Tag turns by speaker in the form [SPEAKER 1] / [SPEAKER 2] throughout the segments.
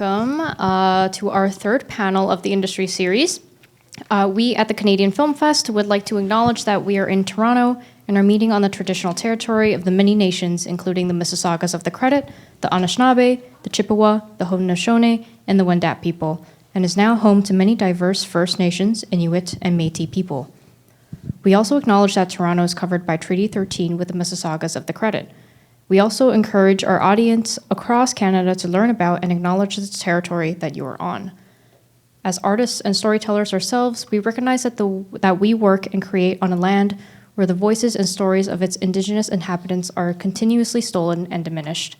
[SPEAKER 1] welcome to our third panel of the industry series. We at the Canadian Film Fest would like to acknowledge that we are in Toronto and are meeting on the traditional territory of the many nations, including the Mississaugas of the Credit, the Anishinaabe, the Chippewa, the Haudenosaunee, and the Wendat people, and is now home to many diverse First Nations, Inuit, and Métis people. We also acknowledge that Toronto is covered by Treaty 13 with the Mississaugas of the Credit. We also encourage our audience across Canada to learn about and acknowledge the territory that you are on. As artists and storytellers ourselves, we recognize that we work and create on a land where the voices and stories of its Indigenous inhabitants are continuously stolen and diminished.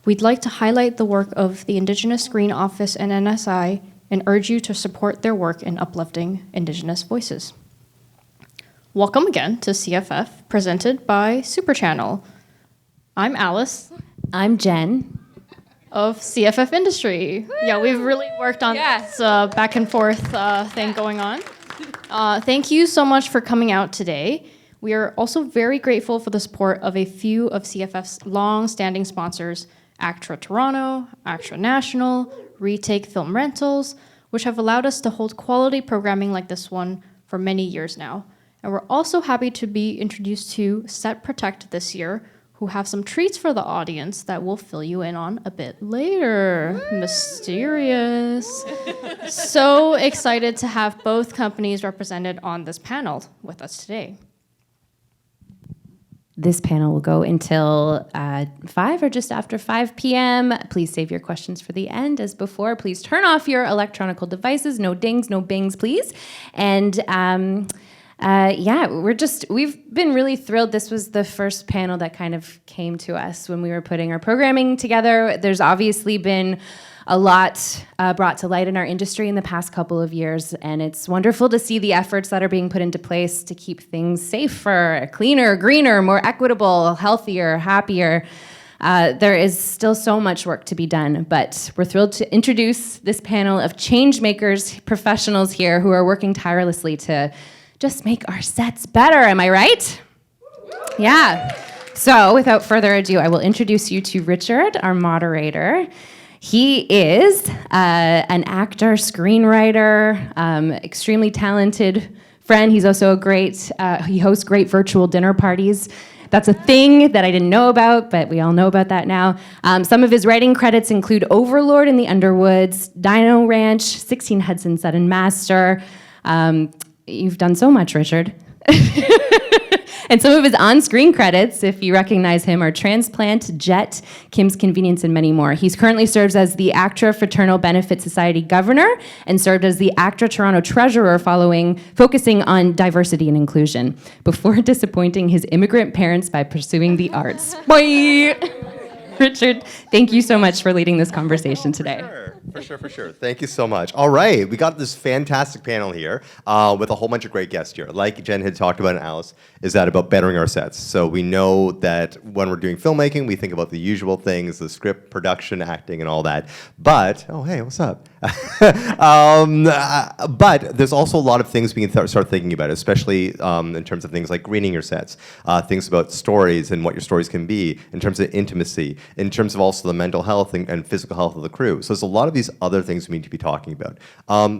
[SPEAKER 1] We'd like to highlight the work of the Indigenous Screen Office and NSI and urge you to support their work in uplifting Indigenous voices. Welcome again to CFF, presented by Super Channel. I'm Alice.
[SPEAKER 2] I'm Jen.
[SPEAKER 1] Of CFF Industry. Woo! Yeah, we've really worked on this back and forth thing going on. Thank you so much for coming out today. We are also very grateful for the support of a few of CFF's long-standing sponsors, ACTRA Toronto, ACTRA National, Retake Film Rentals, which have allowed us to hold quality programming like this one for many years now. And we're also happy to be introduced to Set Protect this year, who have some treats for the audience that we'll fill you in on a bit later. Woo! Mysterious. So excited to have both companies represented on this panel with us today.
[SPEAKER 2] This panel will go until 5 or just after 5 p.m. Please save your questions for the end. As before, please turn off your electronic devices. No dings, no bings, please. And we've been really thrilled. This was the first panel that kind of came to us when we were putting our programming together. There's obviously been a lot brought to light in our industry in the past couple of years, and it's wonderful to see the efforts that are being put into place to keep things safer, cleaner, greener, more equitable, healthier, happier. There is still so much work to be done, but we're thrilled to introduce this panel of changemakers, professionals here who are working tirelessly to just make our sets better. Am I right? Yeah. So without further ado, I will introduce you to Richard, our moderator. He is an actor, screenwriter, extremely talented friend. He's also he hosts great virtual dinner parties. That's a thing that I didn't know about, but we all know about that now. Some of his writing credits include Overlord in the Underwoods, Dino Ranch, 16 Hudson Sudden Master. You've done so much, Richard. And some of his on-screen credits, if you recognize him, are Transplant, Jet, Kim's Convenience, and many more. He's currently serves as the ACTRA Fraternal Benefit Society Governor and served as the ACTRA Toronto Treasurer focusing on diversity and inclusion, before disappointing his immigrant parents by pursuing the arts. Boy! Richard, thank you so much for leading this conversation today.
[SPEAKER 3] For sure. Thank you so much. All right, we got this fantastic panel here with a whole bunch of great guests here. Like Jen had talked about and Alice, is that about bettering our sets. So we know that when we're doing filmmaking, we think about the usual things, the script, production, acting, and all that. But, oh, hey, what's up? But there's also a lot of things we can start thinking about, especially in terms of things like greening your sets, things about stories and what your stories can be, in terms of intimacy, in terms of also the mental health and physical health of the crew. So there's a lot of these other things we need to be talking about.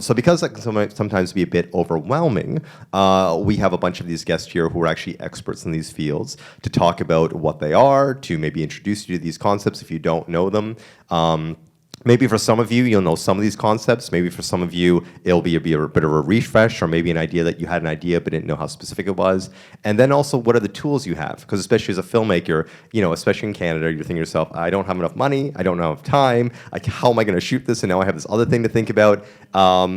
[SPEAKER 3] So because that can sometimes be a bit overwhelming, we have a bunch of these guests here who are actually experts in these fields to talk about what they are, to maybe introduce you to these concepts if you don't know them. Maybe for some of you, you'll know some of these concepts. Maybe for some of you, it'll be a bit of a refresh, or maybe an idea that you had an idea but didn't know how specific it was. And then also, what are the tools you have? Because especially as a filmmaker, especially in Canada, you're thinking to yourself, I don't have enough money, I don't have enough time, how am I going to shoot this? And now I have this other thing to think about.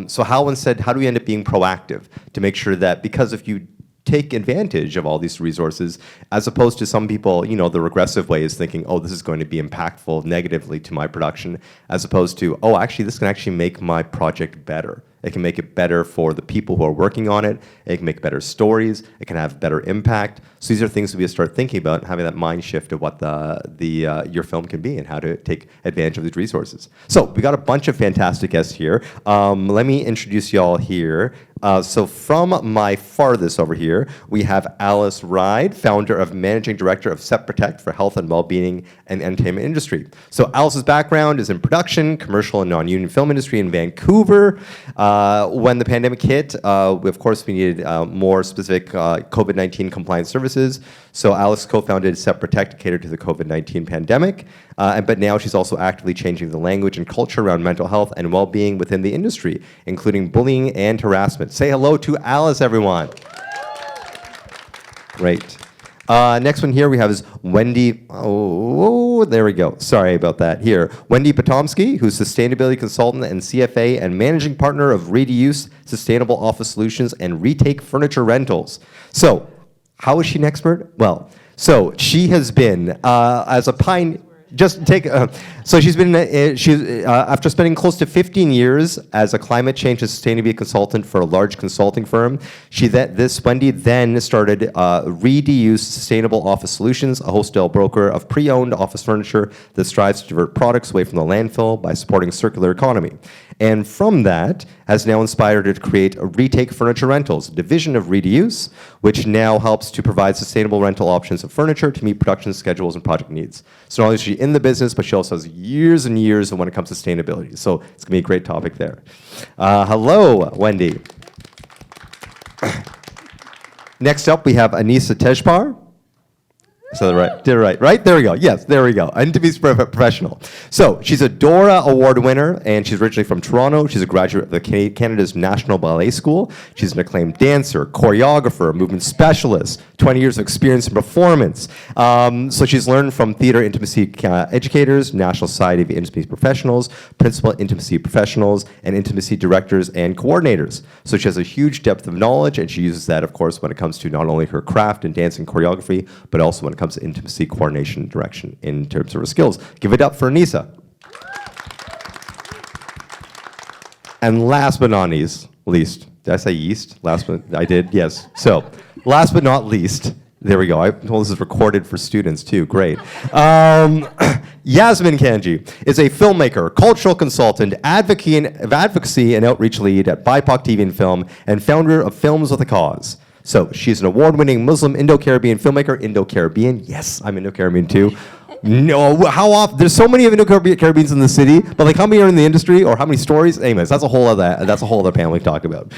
[SPEAKER 3] So how do we end up being proactive to make sure that, because if you take advantage of all these resources, as opposed to some people, the regressive way is thinking, oh, this is going to be impactful negatively to my production, as opposed to, oh, actually, this can actually make my project better. It can make it better for the people who are working on it. It can make better stories. It can have better impact. So these are things that we start thinking about, having that mind shift of what your film can be and how to take advantage of these resources. So we got a bunch of fantastic guests here. Let me introduce you all here. So from my farthest over here, we have Alice Ride, founder of Managing Director of SEP Protect for Health and Wellbeing and Entertainment Industry. So Alice's background is in production, commercial and non-union film industry in Vancouver. When the pandemic hit, of course, we needed more specific COVID-19 compliance services. So Alice co-founded SEP Protect to cater to the COVID-19 pandemic. But now she's also actively changing the language and culture around mental health and well-being within the industry, including bullying and harassment. Say hello to Alice, everyone. Great. Next one here we have is Wendy. Oh, there we go. Sorry about that. Here, Wendy Potomsky, who's sustainability consultant and CFA and managing partner of Reduce Sustainable Office Solutions and Retake Furniture Rentals. So, how is she an expert? Well, so she has been as a pioneer. Just take. So she's been. After spending close to 15 years as a climate change and sustainability consultant for a large consulting firm, Wendy then started Reduce Sustainable Office Solutions, a wholesale broker of pre-owned office furniture that strives to divert products away from the landfill by supporting circular economy. And from that has now inspired her to create a Retake Furniture Rentals, a division of Reduce, which now helps to provide sustainable rental options of furniture to meet production schedules and project needs. So not only is she in the business, but she also has years and years when it comes to sustainability. So it's gonna be a great topic there. Hello, Wendy. Next up, we have Anisa Tejpar. So did it right? There we go. Yes, there we go. I need to be professional. So she's a Dora Award winner, and she's originally from Toronto. She's a graduate of the Canada's National Ballet School. She's an acclaimed dancer, choreographer, movement specialist, 20 years of experience in performance. So she's learned from theater intimacy educators, National Society of Intimacy Professionals, principal intimacy professionals, and intimacy directors and coordinators. So she has a huge depth of knowledge, and she uses that, of course, when it comes to not only her craft and dance and choreography, but also when it comes to intimacy, coordination, direction in terms of her skills. Give it up for Anisa. And last but not least, did I say yeast? I did, yes. So, last but not least, there we go. This is recorded for students too, great. Yazmeen Kanji is a filmmaker, cultural consultant, advocacy and outreach lead at BIPOC TV and Film, and founder of Films with a Cause. So she's an award-winning Muslim Indo-Caribbean filmmaker. Indo-Caribbean, yes, I'm Indo-Caribbean too. No, how often? There's so many of Indo-Caribbeans in the city, but like how many are in the industry or how many stories? Anyways, that's a whole other panel we can talk about.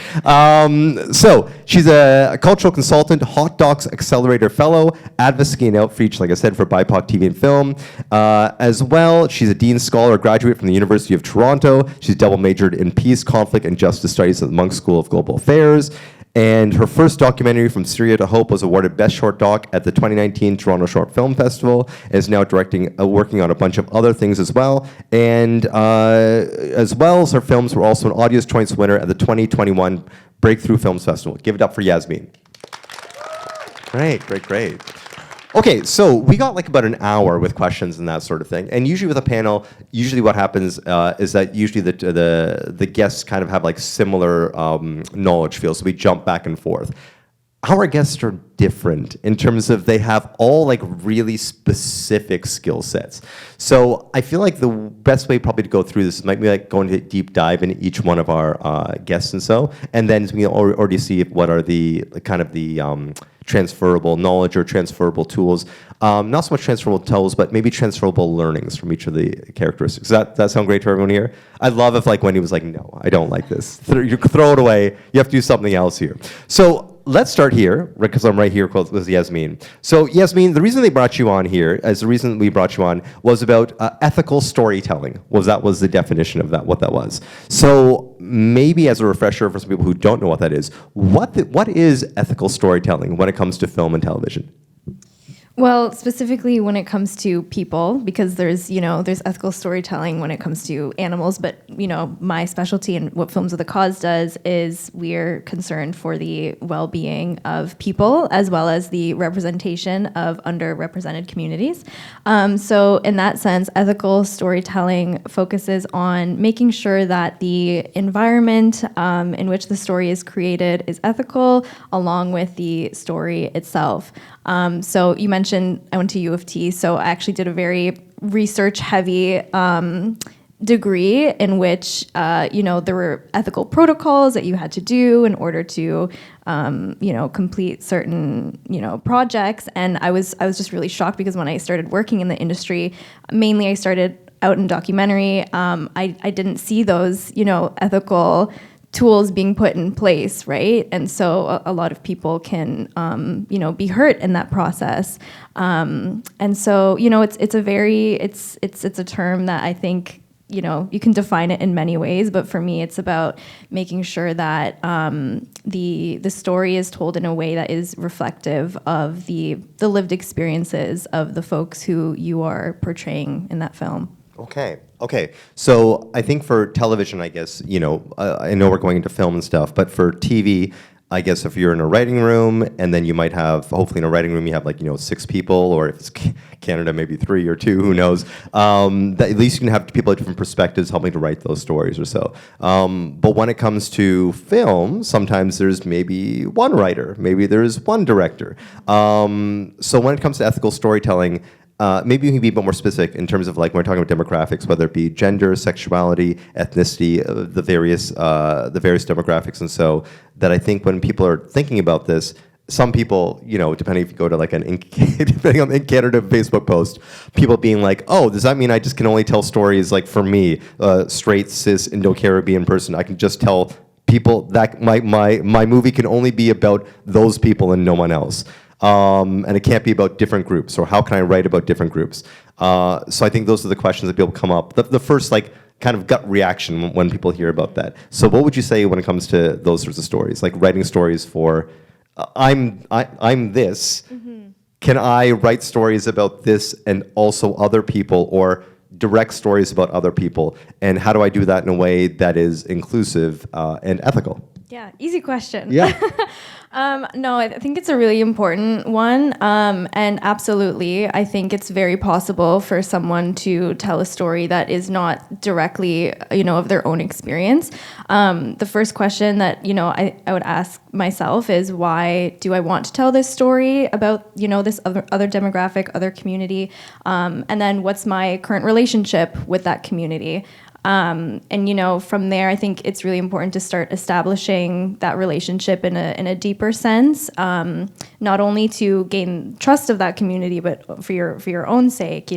[SPEAKER 3] So she's a cultural consultant, Hot Docs Accelerator Fellow, Advocacy and Outreach, like I said, for BIPOC TV and Film. As well, she's a Dean Scholar graduate from the University of Toronto. She's double majored in Peace, Conflict, and Justice Studies at the Monk School of Global Affairs. And her first documentary, From Syria to Hope, was awarded Best Short Doc at the 2019 Toronto Short Film Festival, and is now working on a bunch of other things as well. And as well as her films were also an Audience Choice winner at the 2021 Breakthrough Films Festival. Give it up for Yazmeen. Great. Okay, so we got like about an hour with questions and that sort of thing. And usually with a panel, what happens is that usually the guests kind of have like similar knowledge fields, so we jump back and forth. Our guests are different in terms of they have all like really specific skill sets. So I feel like the best way probably to go through this might be like going to deep dive into each one of our guests and then we can already see what are the kind of the transferable knowledge or transferable tools. Not so much transferable tools, but maybe transferable learnings from each of the characteristics. Does that sound great to everyone here? I'd love if like Wendy was like, no, I don't like this. You throw it away. You have to do something else here. So let's start here, because I'm right here with Yazmeen. So Yazmeen, the reason we brought you on was about ethical storytelling. That was the definition of that, what that was. So maybe as a refresher for some people who don't know what that is, what is ethical storytelling when it comes to film and television?
[SPEAKER 4] Well, specifically when it comes to people, because there's ethical storytelling when it comes to animals, but, my specialty and what Films with a Cause does is we're concerned for the well-being of people as well as the representation of underrepresented communities. So in that sense, ethical storytelling focuses on making sure that the environment in which the story is created is ethical, along with the story itself. So you mentioned I went to U of T, so I actually did a very research-heavy degree in which there were ethical protocols that you had to do in order to complete certain projects. And I was just really shocked because when I started working in the industry, mainly I started out in documentary. I didn't see those ethical tools being put in place, right? And so a lot of people can be hurt in that process. And so it's a term that I think you can define it in many ways, but for me, it's about making sure that the story is told in a way that is reflective of the lived experiences of the folks who you are portraying in that film.
[SPEAKER 3] Okay. So I think for television, I guess, I know we're going into film and stuff, but for TV, I guess if you're in a writing room, and then you might have, hopefully in a writing room, you have 6 people, or if it's Canada, maybe 3 or 2, who knows. That at least you can have people at different perspectives helping to write those stories or so. But when it comes to film, sometimes there's maybe one writer, maybe there's one director. So when it comes to ethical storytelling, maybe you can be a bit more specific in terms of when we're talking about demographics, whether it be gender, sexuality, ethnicity, the various demographics, and so that I think when people are thinking about this, some people, depending if you go to depending on in Canada Facebook post, people being like, oh, does that mean I just can only tell stories for me, straight, cis, Indo-Caribbean person? I can just tell people that my movie can only be about those people and no one else. And it can't be about different groups, or how can I write about different groups? So I think those are the questions that people come up. The first kind of gut reaction when people hear about that. So what would you say when it comes to those sorts of stories, writing stories for, I'm this. Mm-hmm. Can I write stories about this and also other people, or direct stories about other people? And how do I do that in a way that is inclusive and ethical?
[SPEAKER 4] Yeah, easy question.
[SPEAKER 3] Yeah.
[SPEAKER 4] No, I think it's a really important one. And absolutely, I think it's very possible for someone to tell a story that is not directly, of their own experience. The first question that, I would ask myself is, why do I want to tell this story about, this other demographic, other community? And then what's my current relationship with that community? And from there, I think it's really important to start establishing that relationship in a deeper sense, not only to gain trust of that community, but for your own sake,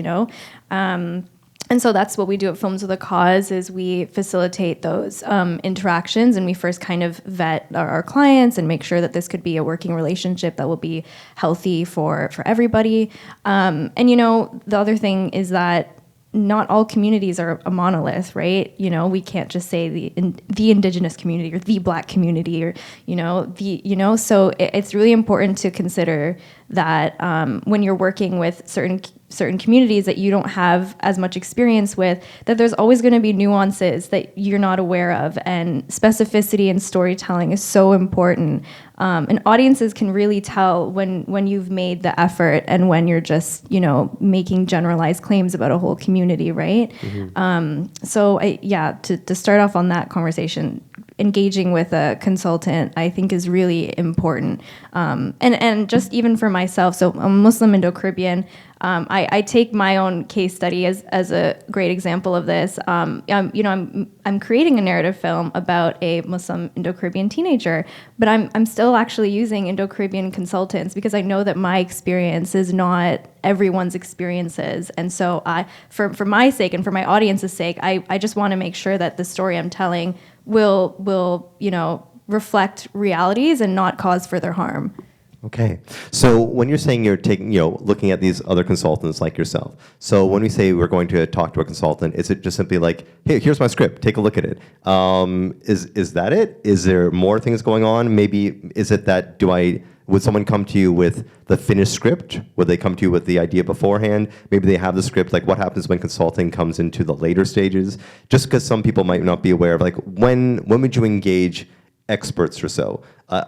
[SPEAKER 4] And so that's what we do at Films with a Cause, is we facilitate those interactions, and we first kind of vet our clients and make sure that this could be a working relationship that will be healthy for everybody. And the other thing is that not all communities are a monolith, right? We can't just say the Indigenous community or the Black community, or So it's really important to consider that when you're working with certain communities that you don't have as much experience with, that there's always going to be nuances that you're not aware of, and specificity in storytelling is so important. And audiences can really tell when you've made the effort and when you're just, making generalized claims about a whole community, right? Mm-hmm. To start off on that conversation, engaging with a consultant, I think, is really important. And just even for myself, so I'm Muslim Indo-Caribbean. I take my own case study as a great example of this. I'm creating a narrative film about a Muslim Indo-Caribbean teenager, but I'm still actually using Indo-Caribbean consultants because I know that my experience is not everyone's experiences. And so for my sake and for my audience's sake, I just want to make sure that the story I'm telling will reflect realities and not cause further harm.
[SPEAKER 3] Okay, so when you're saying you're taking, looking at these other consultants like yourself, so when we say we're going to talk to a consultant, is it just simply like, hey, here's my script, take a look at it? Is that it? Is there more things going on? Maybe is it that would someone come to you with the finished script? Would they come to you with the idea beforehand? Maybe they have the script. What happens when consulting comes into the later stages? Just because some people might not be aware of, when would you engage experts or so?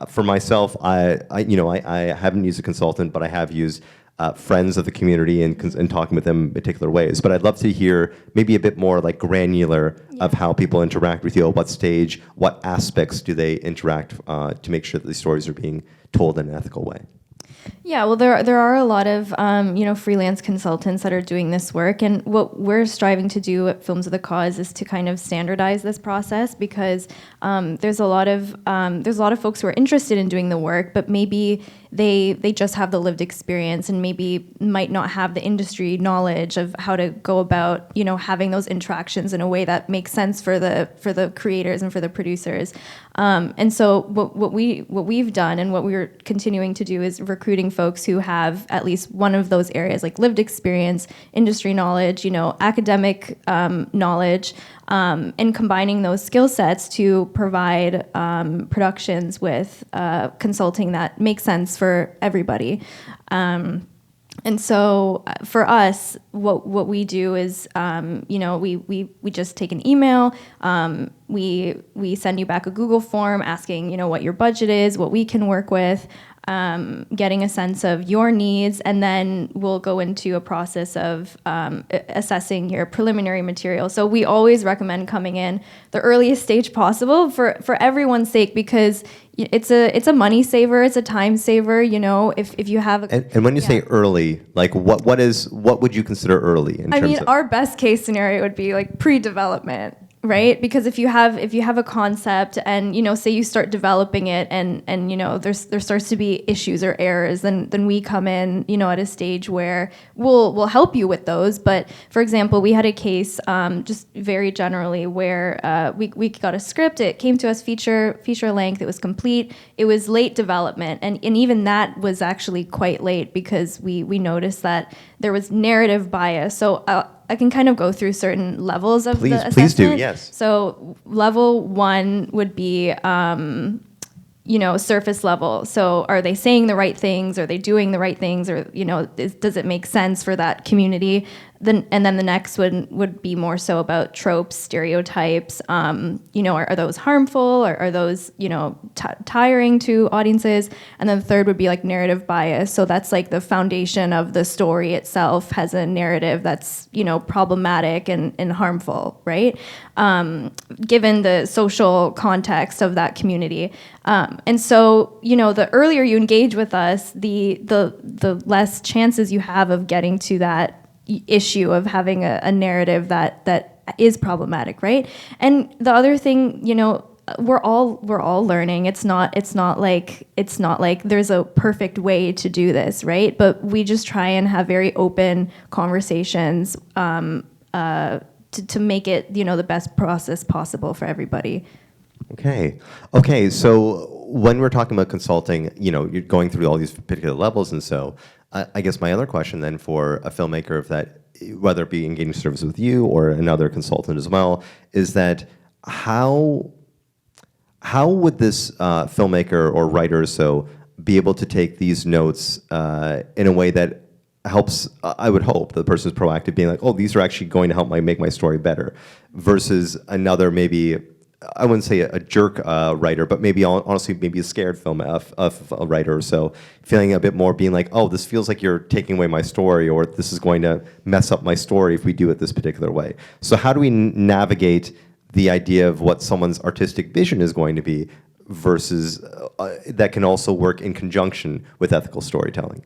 [SPEAKER 3] For myself, I haven't used a consultant, but I have used friends of the community and talking with them in particular ways. But I'd love to hear maybe a bit more granular of how people interact with you, at what stage, what aspects do they interact to make sure that these stories are being told in an ethical way.
[SPEAKER 4] Yeah, well, there are a lot of freelance consultants that are doing this work, and what we're striving to do at Films of the Cause is to kind of standardize this process, because there's a lot of folks who are interested in doing the work, but maybe they just have the lived experience and maybe might not have the industry knowledge of how to go about having those interactions in a way that makes sense for the creators and for the producers. And so what we've done and what we're continuing to do is recruiting folks who have at least one of those areas, like lived experience, industry knowledge, academic knowledge, and combining those skill sets to provide productions with consulting that makes sense for everybody. And so for us, what we do is, we just take an email. We send you back a Google form asking, what your budget is, what we can work with, getting a sense of your needs, and then we'll go into a process of assessing your preliminary material. So we always recommend coming in the earliest stage possible for everyone's sake, because it's a money saver, it's a time saver. If you have
[SPEAKER 3] and when you say early, like what would you consider early in terms of?
[SPEAKER 4] Our best case scenario would be like pre-development. Right, because if you have a concept and say you start developing it and there starts to be issues or errors, then we come in at a stage where we'll help you with those. But for example, we had a case just very generally where we got a script. It came to us feature length. It was complete. It was late development, and even that was actually quite late because we noticed that there was narrative bias. So I can kind of go through certain levels of the assessment.
[SPEAKER 3] Please do, yes.
[SPEAKER 4] So level 1 would be, surface level. So are they saying the right things? Are they doing the right things? Or, does it make sense for that community? And then the next would be more so about tropes, stereotypes. Are those harmful, or are those tiring to audiences? And then the third would be like narrative bias. So that's like the foundation of the story itself has a narrative that's problematic and harmful, right? Given the social context of that community. And so the earlier you engage with us, the less chances you have of getting to that issue of having a narrative that is problematic, right? And the other thing, we're all learning. It's not like there's a perfect way to do this, right? But we just try and have very open conversations to make it the best process possible for everybody.
[SPEAKER 3] Okay. So when we're talking about consulting, you're going through all these particular levels, and so I guess my other question then for a filmmaker, that whether it be engaging service with you or another consultant as well, is that how would this filmmaker or writer be able to take these notes in a way that helps, I would hope, the person's proactive, being like, oh, these are actually going to help make my story better, versus another maybe, I wouldn't say a jerk writer, but maybe honestly maybe a scared film of a writer or so, feeling a bit more being like, oh, this feels like you're taking away my story, or this is going to mess up my story if we do it this particular way. So how do we navigate the idea of what someone's artistic vision is going to be versus that can also work in conjunction with ethical storytelling?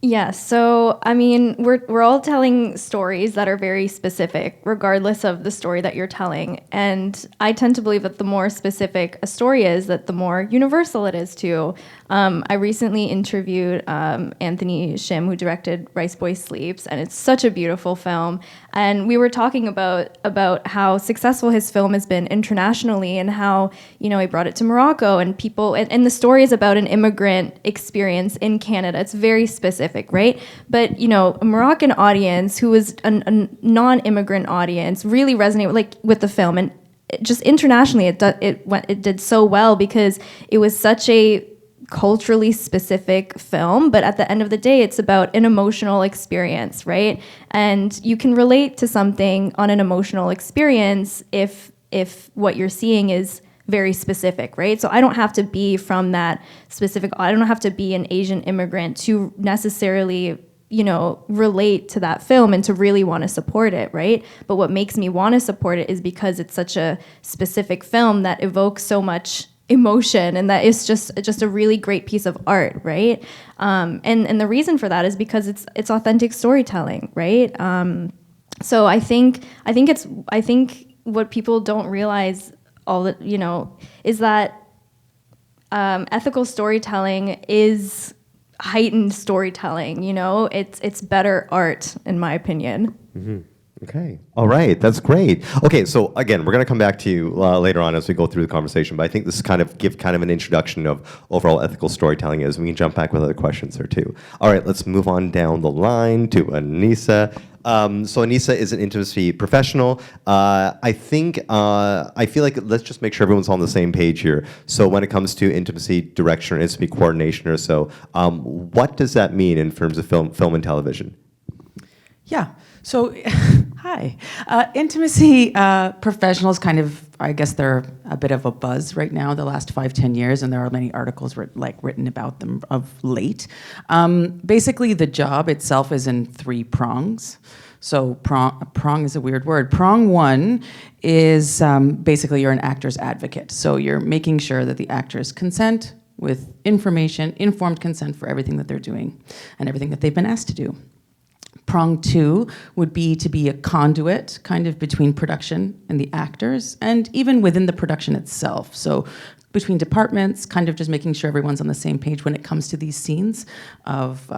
[SPEAKER 4] Yeah, so we're all telling stories that are very specific, regardless of the story that you're telling. And I tend to believe that the more specific a story is, that the more universal it is too. I recently interviewed Anthony Shim, who directed Rice Boy Sleeps, and it's such a beautiful film. And we were talking about how successful his film has been internationally, and how he brought it to Morocco, and people, and the story is about an immigrant experience in Canada. It's very specific, right? But a Moroccan audience who was a non-immigrant audience really resonated with the film, and just internationally it did so well because it was such a culturally specific film, but at the end of the day, it's about an emotional experience, right? And you can relate to something on an emotional experience if what you're seeing is very specific, right? So I don't have to be from that specific, I don't have to be an Asian immigrant to necessarily relate to that film and to really want to support it, right? But what makes me want to support it is because it's such a specific film that evokes so much emotion, and that it's just a really great piece of art, right? And the reason for that is because it's authentic storytelling, right? So I think what people don't realize is that ethical storytelling is heightened storytelling. It's better art, in my opinion.
[SPEAKER 3] Mm-hmm. Okay. All right. That's great. Okay. So again, we're going to come back to you later on as we go through the conversation. But I think this give kind of an introduction of overall ethical storytelling is. We can jump back with other questions there too. All right. Let's move on down the line to Anisa. So Anisa is an intimacy professional. I feel like let's just make sure everyone's on the same page here. So when it comes to intimacy direction or intimacy coordination or so, what does that mean in terms of film and television?
[SPEAKER 5] Yeah. So, hi. Intimacy professionals I guess they're a bit of a buzz right now, the last 5-10 years, and there are many articles written about them of late. Basically, the job itself is in 3 prongs. So prong is a weird word. Prong 1 is basically you're an actor's advocate. So you're making sure that the actors consent with informed consent for everything that they're doing and everything that they've been asked to do. Prong 2 would be to be a conduit kind of between production and the actors, and even within the production itself. So between departments, kind of just making sure everyone's on the same page when it comes to these scenes of,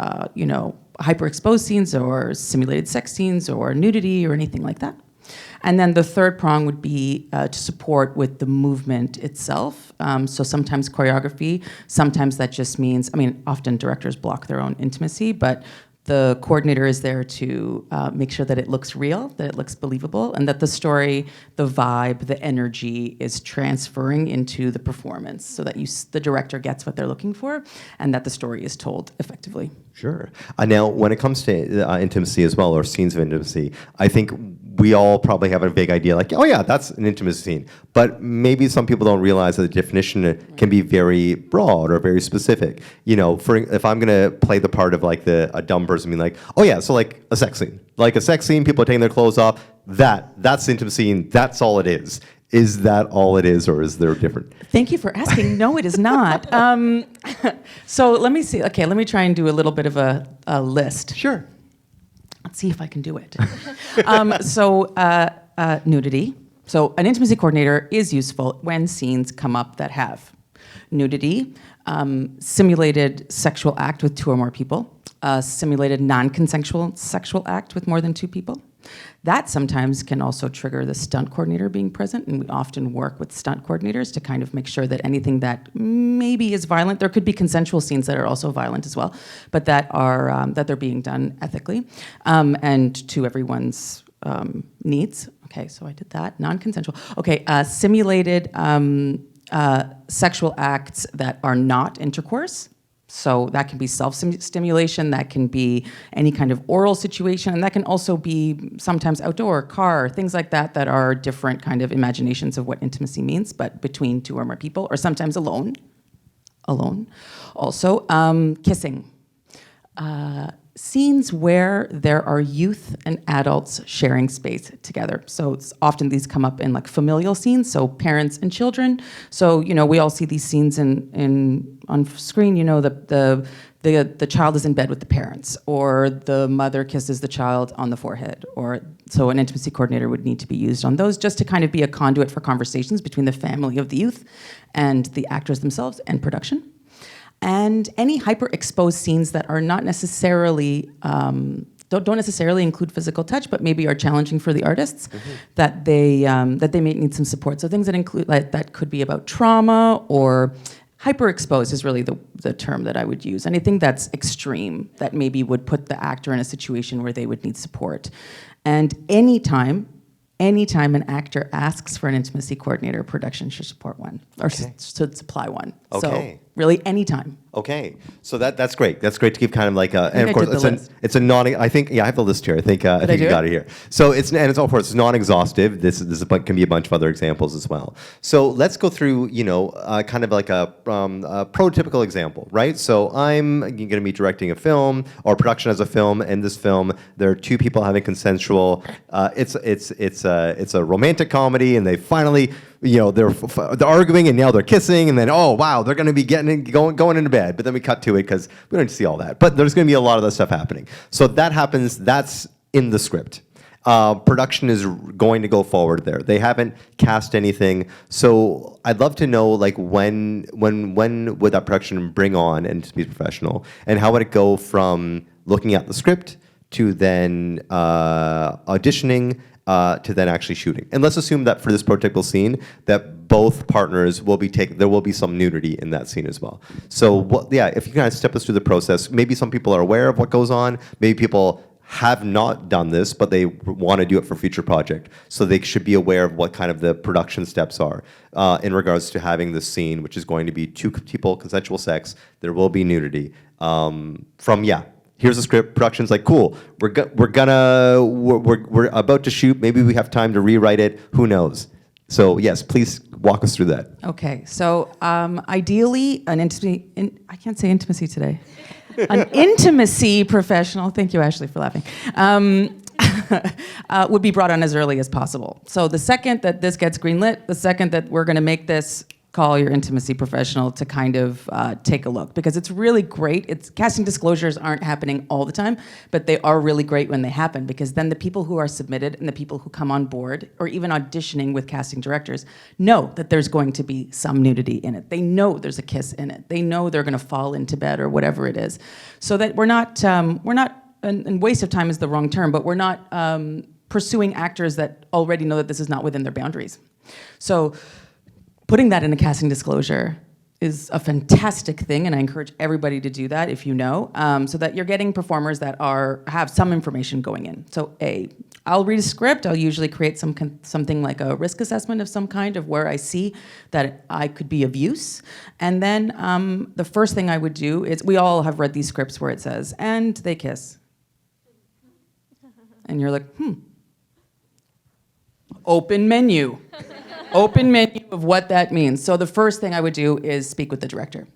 [SPEAKER 5] hyper-exposed scenes or simulated sex scenes or nudity or anything like that. And then the third prong would be to support with the movement itself. So sometimes choreography, sometimes that just means, often directors block their own intimacy, but the coordinator is there to make sure that it looks real, that it looks believable, and that the story, the vibe, the energy is transferring into the performance so that the director gets what they're looking for and that the story is told effectively.
[SPEAKER 3] Sure. Now, when it comes to intimacy as well, or scenes of intimacy, I think we all probably have a vague idea like, oh yeah, that's an intimacy scene. But maybe some people don't realize that the definition can be very broad or very specific. If I'm going to play the part of a dumb person, oh yeah, so like a sex scene. Like a sex scene, people are taking their clothes off, that's the intimacy scene, that's all it is. Is that all it is, or is there different?
[SPEAKER 5] Thank you for asking. No, it is not. So let me see. Okay, let me try and do a little bit of a list.
[SPEAKER 3] Sure.
[SPEAKER 5] Let's see if I can do it. Nudity. So an intimacy coordinator is useful when scenes come up that have nudity, simulated sexual act with 2 or more people, simulated non-consensual sexual act with more than 2 people. That sometimes can also trigger the stunt coordinator being present, and we often work with stunt coordinators to kind of make sure that anything that maybe is violent, there could be consensual scenes that are also violent as well, but that are that they're being done ethically and to everyone's needs. Okay, so I did that. Non-consensual. Okay, simulated sexual acts that are not intercourse. So that can be self-stimulation, that can be any kind of oral situation, and that can also be sometimes outdoor, car, things like that that are different kind of imaginations of what intimacy means, but between 2 or more people, or sometimes alone. Also, kissing. Scenes where there are youth and adults sharing space together. So it's often these come up in familial scenes, so parents and children. So we all see these scenes on screen. The child is in bed with the parents, or the mother kisses the child on the forehead, or so an intimacy coordinator would need to be used on those just to kind of be a conduit for conversations between the family of the youth and the actors themselves and production. And any hyper-exposed scenes that are not necessarily don't necessarily include physical touch, but maybe are challenging for the artists, that they may need some support. So things that include that could be about trauma, or hyper-exposed is really the term that I would use. Anything that's extreme that maybe would put the actor in a situation where they would need support. And anytime an actor asks for an intimacy coordinator, production should support one, or should supply one.
[SPEAKER 3] Okay.
[SPEAKER 5] So really anytime.
[SPEAKER 3] Okay, so that's great. That's great to give kind of and of course it's a non. I think I have the list here. I think you got it here. So it's of course it's non-exhaustive. This can be a bunch of other examples as well. So let's go through kind of like a prototypical example, right? So I'm going to be directing a film or production as a film. In this film, there are 2 people having consensual. It's a romantic comedy, and they finally they're arguing and now they're kissing, and then oh wow, they're going to be going into bed. But then we cut to it because we don't see all that. But there's going to be a lot of that stuff happening. So that happens. That's in the script. Production is going to go forward there. They haven't cast anything, so I'd love to know like when would that production bring on and to be professional, and how would it go from looking at the script to then auditioning to then actually shooting. And let's assume that for this prototypical scene, that both partners will be there will be some nudity in that scene as well. So if you kind of step us through the process, maybe some people are aware of what goes on, maybe people have not done this, but they want to do it for future project. So they should be aware of what kind of the production steps are in regards to having this scene, which is going to be two people, consensual sex. There will be nudity. Here's the script. Production's like, cool. We're about to shoot. Maybe we have time to rewrite it. Who knows? So yes, please walk us through that.
[SPEAKER 5] Okay. So ideally, I can't say intimacy today. An intimacy professional, thank you, Ashley, for laughing, would be brought on as early as possible. So the second that this gets greenlit, the second that we're going to make this, call your intimacy professional to kind of take a look, because it's really great. Casting disclosures aren't happening all the time, but they are really great when they happen, because then the people who are submitted and the people who come on board, or even auditioning with casting directors, know that there's going to be some nudity in it. They know there's a kiss in it. They know they're going to fall into bed or whatever it is, so that we're not, and waste of time is the wrong term, but we're not pursuing actors that already know that this is not within their boundaries. So putting that in a casting disclosure is a fantastic thing, and I encourage everybody to do that if you know, so that you're getting performers that have some information going in. So I'll read a script. I'll usually create something like a risk assessment of some kind of where I see that I could be of use. And then the first thing I would do is, we all have read these scripts where it says, and they kiss. And you're like, open menu. Open menu of what that means. So the first thing I would do is speak with the director.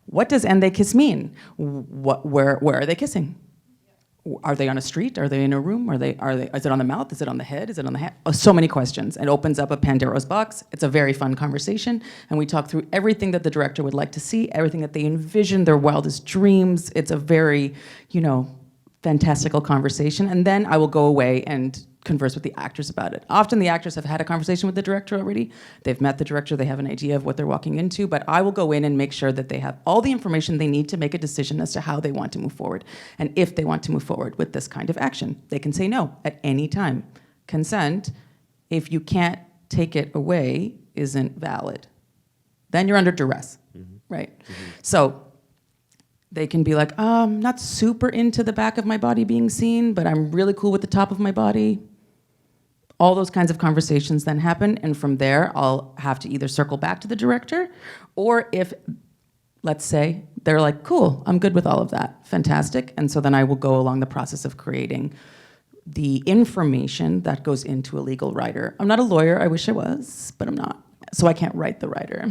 [SPEAKER 5] What does "and they kiss" mean? Where are they kissing? Are they on a street? Are they in a room? Is it on the mouth? Is it on the head? Is it on the hand? Oh, so many questions. It opens up a Pandora's box. It's a very fun conversation, and we talk through everything that the director would like to see, everything that they envision, their wildest dreams. It's a very, fantastical conversation, and then I will go away and converse with the actors about it. Often the actors have had a conversation with the director already. They've met the director, they have an idea of what they're walking into, but I will go in and make sure that they have all the information they need to make a decision as to how they want to move forward, and if they want to move forward with this kind of action. They can say no at any time. Consent, if you can't take it away, isn't valid. Then you're under duress, right? So they can be like, I'm not super into the back of my body being seen, but I'm really cool with the top of my body. All those kinds of conversations then happen, and from there, I'll have to either circle back to the director, or if, let's say, they're like, cool, I'm good with all of that, fantastic, and so then I will go along the process of creating the information that goes into a legal writer. I'm not a lawyer, I wish I was, but I'm not. So I can't write the writer,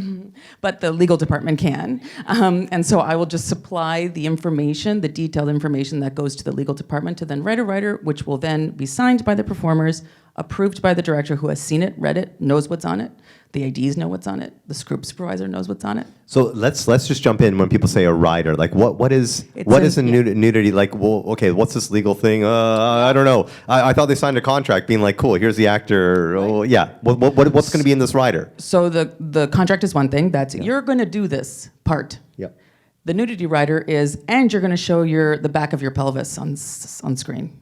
[SPEAKER 5] but the legal department can. And so I will just supply the information, the detailed information that goes to the legal department to then write a writer, which will then be signed by the performers, approved by the director who has seen it, read it, knows what's on it. The ADs know what's on it. The script supervisor knows what's on it.
[SPEAKER 3] So let's just jump in when people say a rider. Like what is nudity? Like, well, okay, what's this legal thing? I don't know. I thought they signed a contract being like, cool, here's the actor. Right. Oh, yeah. What's going to be in this rider?
[SPEAKER 5] So the contract is one thing. That's you're going to do this part.
[SPEAKER 3] Yeah.
[SPEAKER 5] The nudity rider is, and you're going to show the back of your pelvis on screen,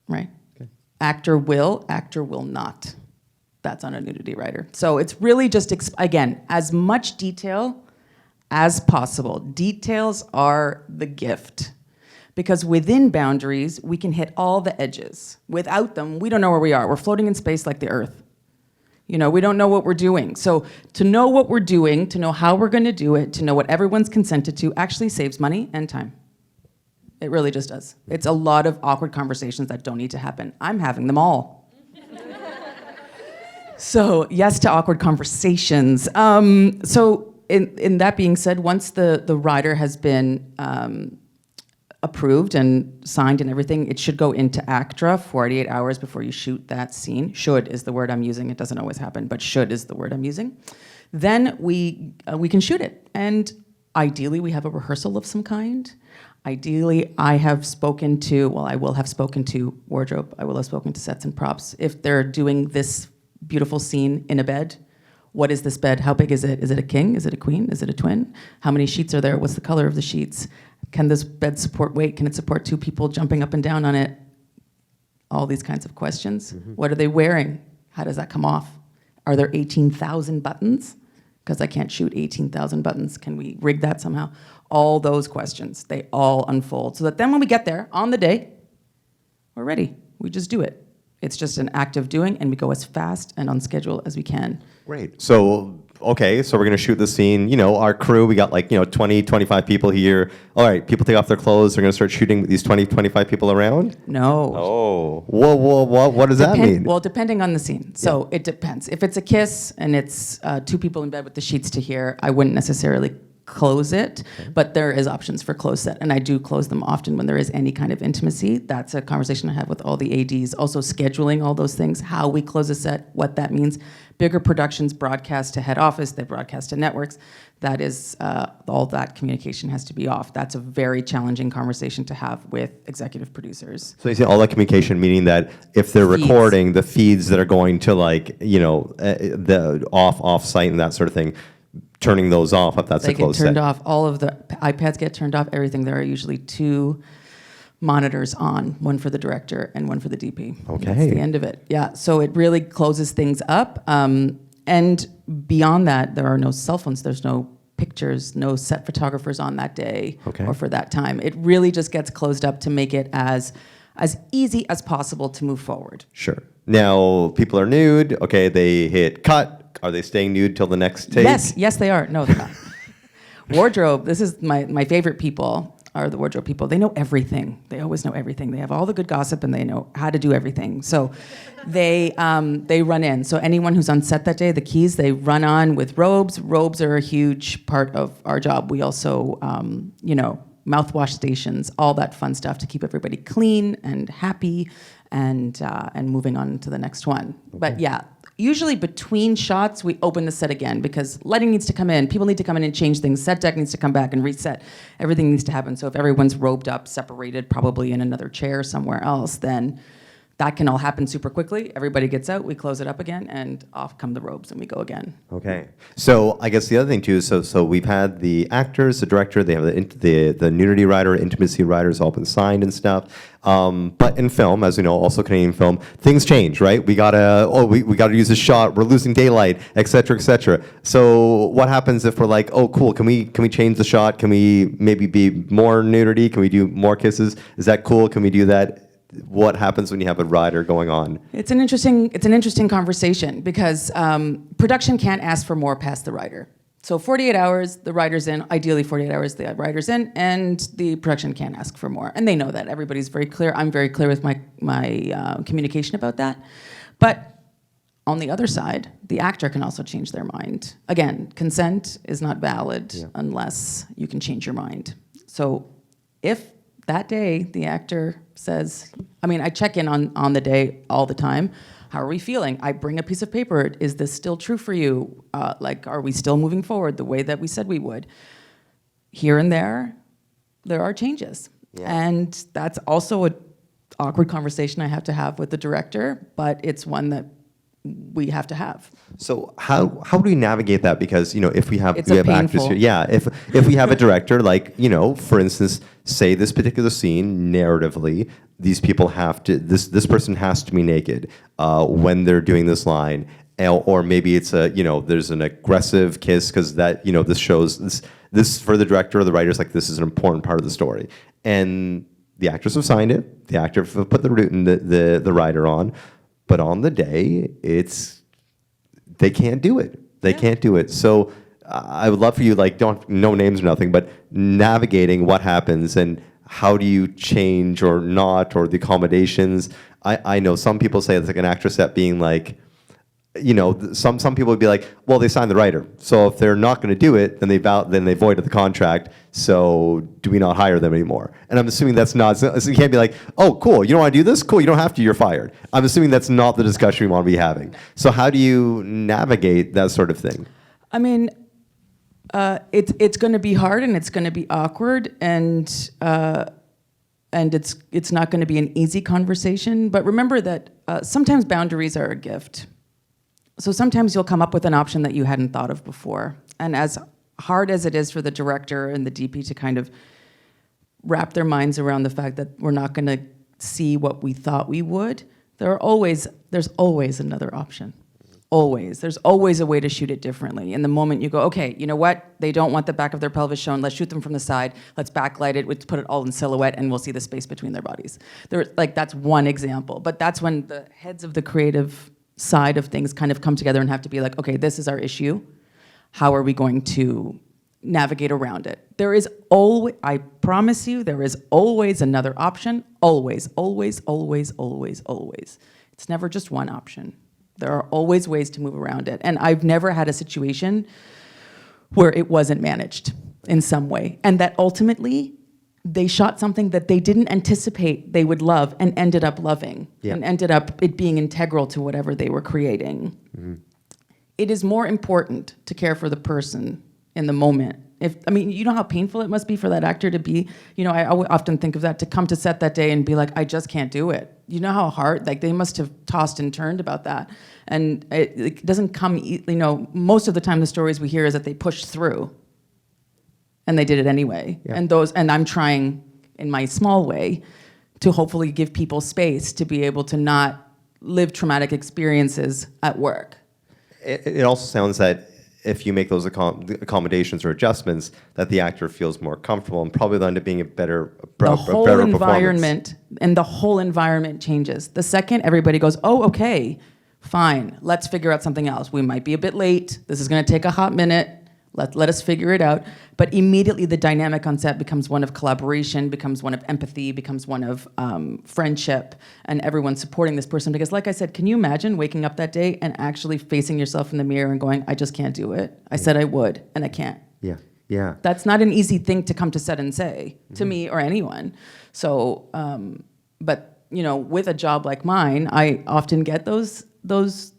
[SPEAKER 5] right? Okay. Actor will not. That's on a nudity rider. So it's really just, again, as much detail as possible. Details are the gift. Because within boundaries, we can hit all the edges. Without them, we don't know where we are. We're floating in space like the Earth. We don't know what we're doing. So to know what we're doing, to know how we're going to do it, to know what everyone's consented to, actually saves money and time. It really just does. It's a lot of awkward conversations that don't need to happen. I'm having them all. So yes to awkward conversations. So in that being said, once the rider has been approved and signed and everything, it should go into ACTRA 48 hours before you shoot that scene. Should is the word I'm using. It doesn't always happen, but should is the word I'm using. Then we can shoot it. And ideally, we have a rehearsal of some kind. Ideally, I will have spoken to wardrobe. I will have spoken to sets and props. If they're doing this beautiful scene in a bed, what is this bed? How big is it? Is it a king? Is it a queen? Is it a twin? How many sheets are there? What's the color of the sheets? Can this bed support weight? Can it support two people jumping up and down on it? All these kinds of questions. Mm-hmm. What are they wearing? How does that come off? Are there 18,000 buttons? Because I can't shoot 18,000 buttons. Can we rig that somehow? All those questions, they all unfold. So that then when we get there, on the day, we're ready. We just do it. It's just an act of doing, and we go as fast and on schedule as we can.
[SPEAKER 3] Great. So, okay, so we're going to shoot the scene. You know, our crew, we got 20, 25 people here. All right, people take off their clothes. They're going to start shooting these 20, 25 people around?
[SPEAKER 5] No.
[SPEAKER 3] Oh. What does that mean?
[SPEAKER 5] Well, depending on the scene. So it depends. If it's a kiss and it's two people in bed with the sheets to here, I wouldn't necessarily close it, but there is options for close set, and I do close them often when there is any kind of intimacy. That's a conversation I have with all the ADs. Also scheduling all those things, how we close a set, what that means. Bigger productions broadcast to head office, they broadcast to networks. That is, all that communication has to be off. That's a very challenging conversation to have with executive producers.
[SPEAKER 3] So you say all that communication, meaning that if they're
[SPEAKER 5] Feeds.
[SPEAKER 3] recording, the feeds that are going to the off-site and that sort of thing, turning those off if that's
[SPEAKER 5] They
[SPEAKER 3] a closed
[SPEAKER 5] get turned
[SPEAKER 3] set.
[SPEAKER 5] off. All of the iPads get turned off. Everything. There are usually two monitors on, one for the director and one for the DP.
[SPEAKER 3] Okay.
[SPEAKER 5] That's the end of it. Yeah. So it really closes things up. And beyond that, there are no cell phones. There's no pictures, no set photographers on that day or for that time. It really just gets closed up to make it as easy as possible to move forward.
[SPEAKER 3] Sure. Now, people are nude. Okay, they hit cut. Are they staying nude till the next take?
[SPEAKER 5] Yes, they are. No, they're not. Wardrobe, this is my favorite people, are the wardrobe people. They know everything. They always know everything. They have all the good gossip and they know how to do everything. So they run in. So anyone who's on set that day, the keys, they run on with robes. Robes are a huge part of our job. We also, mouthwash stations, all that fun stuff to keep everybody clean and happy and moving on to the next one. Okay. But yeah, usually between shots, we open the set again because lighting needs to come in. People need to come in and change things. Set deck needs to come back and reset. Everything needs to happen. So if everyone's robed up, separated, probably in another chair somewhere else, then that can all happen super quickly. Everybody gets out, we close it up again, and off come the robes, and we go again.
[SPEAKER 3] Okay. So I guess the other thing too is so we've had the actors, the director, they have the nudity rider, intimacy riders all been signed and stuff. But in film, as we know, also Canadian film, things change, right? We gotta use a shot. We're losing daylight, et cetera, et cetera. So what happens if we're like, oh, cool? Can we change the shot? Can we maybe be more nudity? Can we do more kisses? Is that cool? Can we do that? What happens when you have a rider going on?
[SPEAKER 5] It's an interesting conversation because production can't ask for more past the rider. So 48 hours, the rider's in. Ideally, 48 hours, the rider's in, and the production can't ask for more. And they know that. Everybody's very clear. I'm very clear with my communication about that. But on the other side, the actor can also change their mind. Again, consent is not valid unless you can change your mind. So if that day the actor says, I check in on the day all the time. How are we feeling? I bring a piece of paper. Is this still true for you? Are we still moving forward the way that we said we would? Here and there are changes. Yeah. And that's also an awkward conversation I have to have with the director, but it's one that we have to have.
[SPEAKER 3] So how do we navigate that? Because if we have actors
[SPEAKER 5] painful.
[SPEAKER 3] here, if we have a director, for instance, say this particular scene narratively, these people have to this person has to be naked when they're doing this line, or maybe it's there's an aggressive kiss because that this shows this for the director or the writers, like this is an important part of the story, and the actors have signed it, the actor have put the rider on. But on the day, they can't do it. They can't do it. So I would love for you, no names or nothing, but navigating what happens and how do you change or not, or the accommodations. I know some people say it's like an actress set being like, some people would be like, well, they signed the writer, so if they're not going to do it, then they voided the contract. So do we not hire them anymore? And I'm assuming that's not. So you can't be like, oh, cool, you don't want to do this? Cool, you don't have to. You're fired. I'm assuming that's not the discussion we want to be having. So how do you navigate that sort of thing?
[SPEAKER 5] I mean, it's going to be hard and it's going to be awkward and it's not going to be an easy conversation. But remember that sometimes boundaries are a gift. So sometimes you'll come up with an option that you hadn't thought of before. And as hard as it is for the director and the DP to kind of wrap their minds around the fact that we're not going to see what we thought we would, there's always another option. Always. There's always a way to shoot it differently. In the moment you go, okay, you know what? They don't want the back of their pelvis shown. Let's shoot them from the side. Let's backlight it. Let's put it all in silhouette, and we'll see the space between their bodies. That's one example. But that's when the heads of the creative side of things kind of come together and have to be like, okay, this is our issue. How are we going to navigate around it? There is always, I promise you, there is always another option. Always, always, always, always, always. It's never just one option. There are always ways to move around it. And I've never had a situation where it wasn't managed in some way. And that ultimately, they shot something that they didn't anticipate they would love and ended up loving. Yeah. And ended up it being integral to whatever they were creating. Mm-hmm. It is more important to care for the person in the moment. You know how painful it must be for that actor to be, I often think of that, to come to set that day and be like, I just can't do it. You know how hard, they must have tossed and turned about that. And it doesn't come, most of the time the stories we hear is that they pushed through and they did it anyway. Yeah. And I'm trying in my small way to hopefully give people space to be able to not live traumatic experiences at work.
[SPEAKER 3] It also sounds that if you make those accommodations or adjustments, that the actor feels more comfortable and probably will end up being a better
[SPEAKER 5] environment and the whole environment changes. The second everybody goes, oh, okay, fine, let's figure out something else. We might be a bit late. This is going to take a hot minute. Let us figure it out. But immediately the dynamic on set becomes one of collaboration, becomes one of empathy, becomes one of friendship, and everyone supporting this person. Because like I said, can you imagine waking up that day and actually facing yourself in the mirror and going, I just can't do it. I said I would, and I can't.
[SPEAKER 3] Yeah, yeah.
[SPEAKER 5] That's not an easy thing to come to set and say to me or anyone. So, but with a job like mine, I often get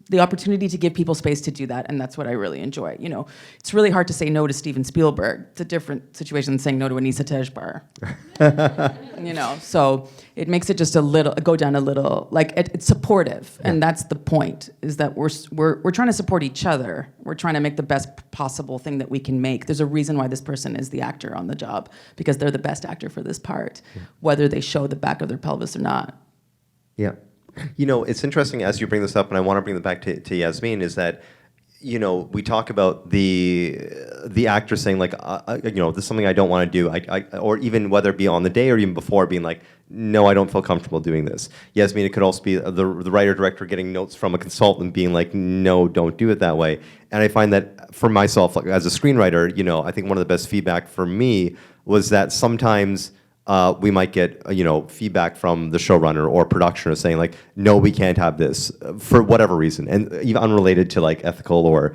[SPEAKER 5] the opportunity to give people space to do that, and that's what I really enjoy. It's really hard to say no to Steven Spielberg. It's a different situation than saying no to Anisa Tejpar. So it makes it just go down a little, it's supportive, and that's the point, is that we're trying to support each other. We're trying to make the best possible thing that we can make. There's a reason why this person is the actor on the job, because they're the best actor for this part, whether they show the back of their pelvis or not.
[SPEAKER 3] Yeah. It's interesting as you bring this up, and I want to bring it back to Yazmeen, is that, we talk about the actor saying, this is something I don't want to do, or even whether it be on the day or even before, being like, no, I don't feel comfortable doing this. Yazmeen, it could also be the writer-director getting notes from a consultant being like, no, don't do it that way. And I find that for myself, as a screenwriter, I think one of the best feedback for me was that sometimes we might get feedback from the showrunner or production saying like, no, we can't have this for whatever reason, and even unrelated to ethical or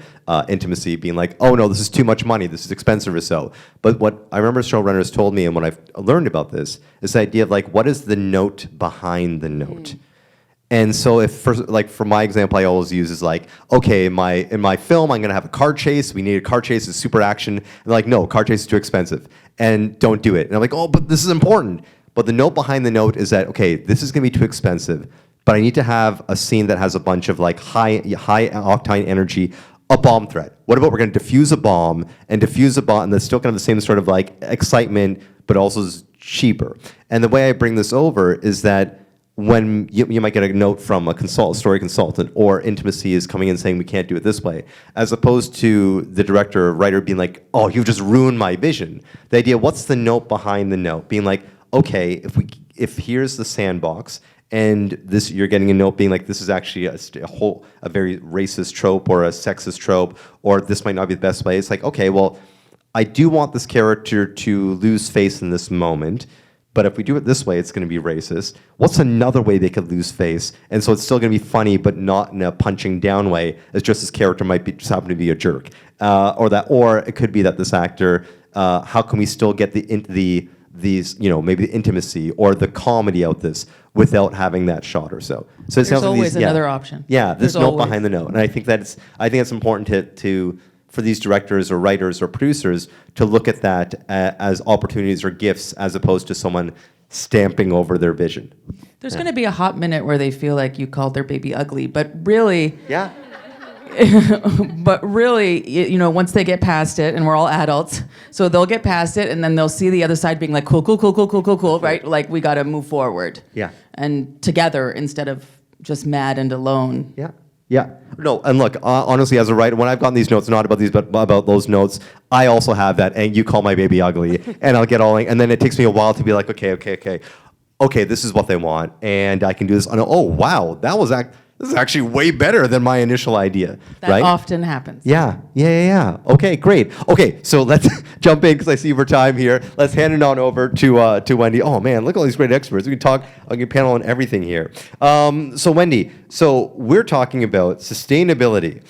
[SPEAKER 3] intimacy, being like, oh no, this is too much money, this is expensive or so. But what I remember showrunners told me, and what I've learned about this, is the idea of what is the note behind the note. And so for my example, I always use is okay, in my film, I'm gonna have a car chase. We need a car chase, it's super action. And they're like, no, car chase is too expensive, and don't do it. And I'm like, oh, but this is important. But the note behind the note is that, okay, this is gonna be too expensive, but I need to have a scene that has a bunch of high octane energy, a bomb threat. What about we're gonna defuse a bomb, and that's still kind of the same sort of excitement, but also is cheaper. And the way I bring this over is that when you might get a note from a story consultant, or intimacy is coming in saying we can't do it this way, as opposed to the director or writer being like, oh, you've just ruined my vision. The idea, what's the note behind the note? Being like, okay, if here's the sandbox, and you're getting a note being like, this is actually a very racist trope or a sexist trope, or this might not be the best way. It's like, okay, well, I do want this character to lose face in this moment. But if we do it this way, it's going to be racist. What's another way they could lose face? And so it's still going to be funny, but not in a punching down way, as just this character might be just happen to be a jerk, or it could be that this actor. How can we still get these maybe the intimacy or the comedy out this without having that shot or so? So it
[SPEAKER 5] There's
[SPEAKER 3] sounds like
[SPEAKER 5] always another option.
[SPEAKER 3] Yeah, this
[SPEAKER 5] There's
[SPEAKER 3] note
[SPEAKER 5] always.
[SPEAKER 3] behind the note, and I think it's important to for these directors or writers or producers to look at that as opportunities or gifts as opposed to someone stamping over their vision.
[SPEAKER 5] There's going to be a hot minute where they feel like you called their baby ugly, but really,
[SPEAKER 3] Yeah.
[SPEAKER 5] once they get past it, and we're all adults, so they'll get past it, and then they'll see the other side being like, cool, right? Like, we got to move forward.
[SPEAKER 3] Yeah.
[SPEAKER 5] And together instead of just mad and alone.
[SPEAKER 3] Yeah. Yeah. No, and look, honestly, as a writer, when I've gotten these notes, not about these, but about those notes, I also have that, and you call my baby ugly, and I'll get all, and then it takes me a while to be like, okay, this is what they want, and I can do this. And oh, wow, this is actually way better than my initial idea,
[SPEAKER 5] That
[SPEAKER 3] right?
[SPEAKER 5] often happens.
[SPEAKER 3] Yeah. Okay, great. Okay, so let's jump in because I see over time here. Let's hand it on over to Wendy. Oh man, look at all these great experts. We can talk on your panel on everything here. So Wendy, we're talking about sustainability.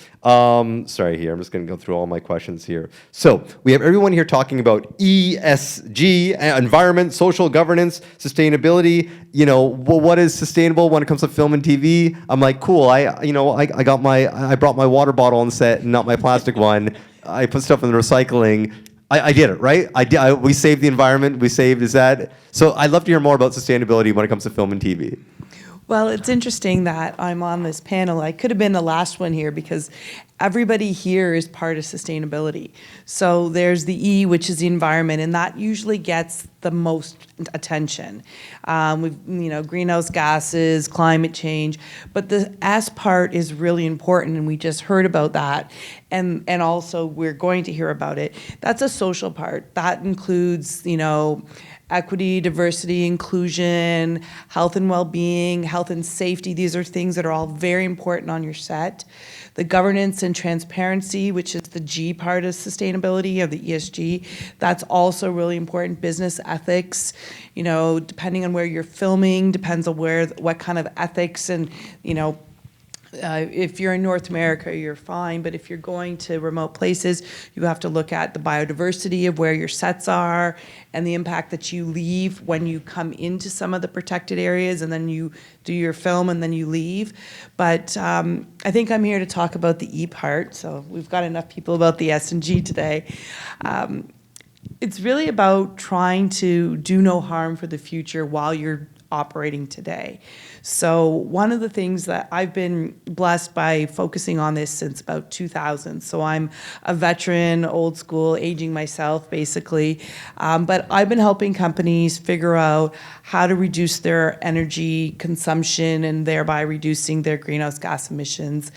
[SPEAKER 3] Sorry here, I'm just going to go through all my questions here. So we have everyone here talking about ESG, environment, social governance, sustainability. What is sustainable when it comes to film and TV? I'm like, cool. I brought my water bottle on set, not my plastic one. I put stuff in the recycling. I did it, right? We saved the environment. So I'd love to hear more about sustainability when it comes to film and TV.
[SPEAKER 6] Well, it's interesting that I'm on this panel. I could have been the last one here because everybody here is part of sustainability. So there's the E, which is the environment, and that usually gets the most attention. Greenhouse gases, climate change, but the S part is really important, and we just heard about that, and also we're going to hear about it. That's a social part. That includes, equity, diversity, inclusion, health and well-being, health and safety. These are things that are all very important on your set. The governance and transparency, which is the G part of sustainability, of the ESG, that's also really important. Business ethics, depending on where you're filming, depends on what kind of ethics and, if you're in North America, you're fine, but if you're going to remote places, you have to look at the biodiversity of where your sets are and the impact that you leave when you come into some of the protected areas and then you do your film and then you leave. But I think I'm here to talk about the E part, so we've got enough people about the S and G today. It's really about trying to do no harm for the future while you're operating today. So one of the things that I've been blessed by focusing on this since about 2000. So I'm a veteran, old school, aging myself basically. But I've been helping companies figure out how to reduce their energy consumption and thereby reducing their greenhouse gas emissions.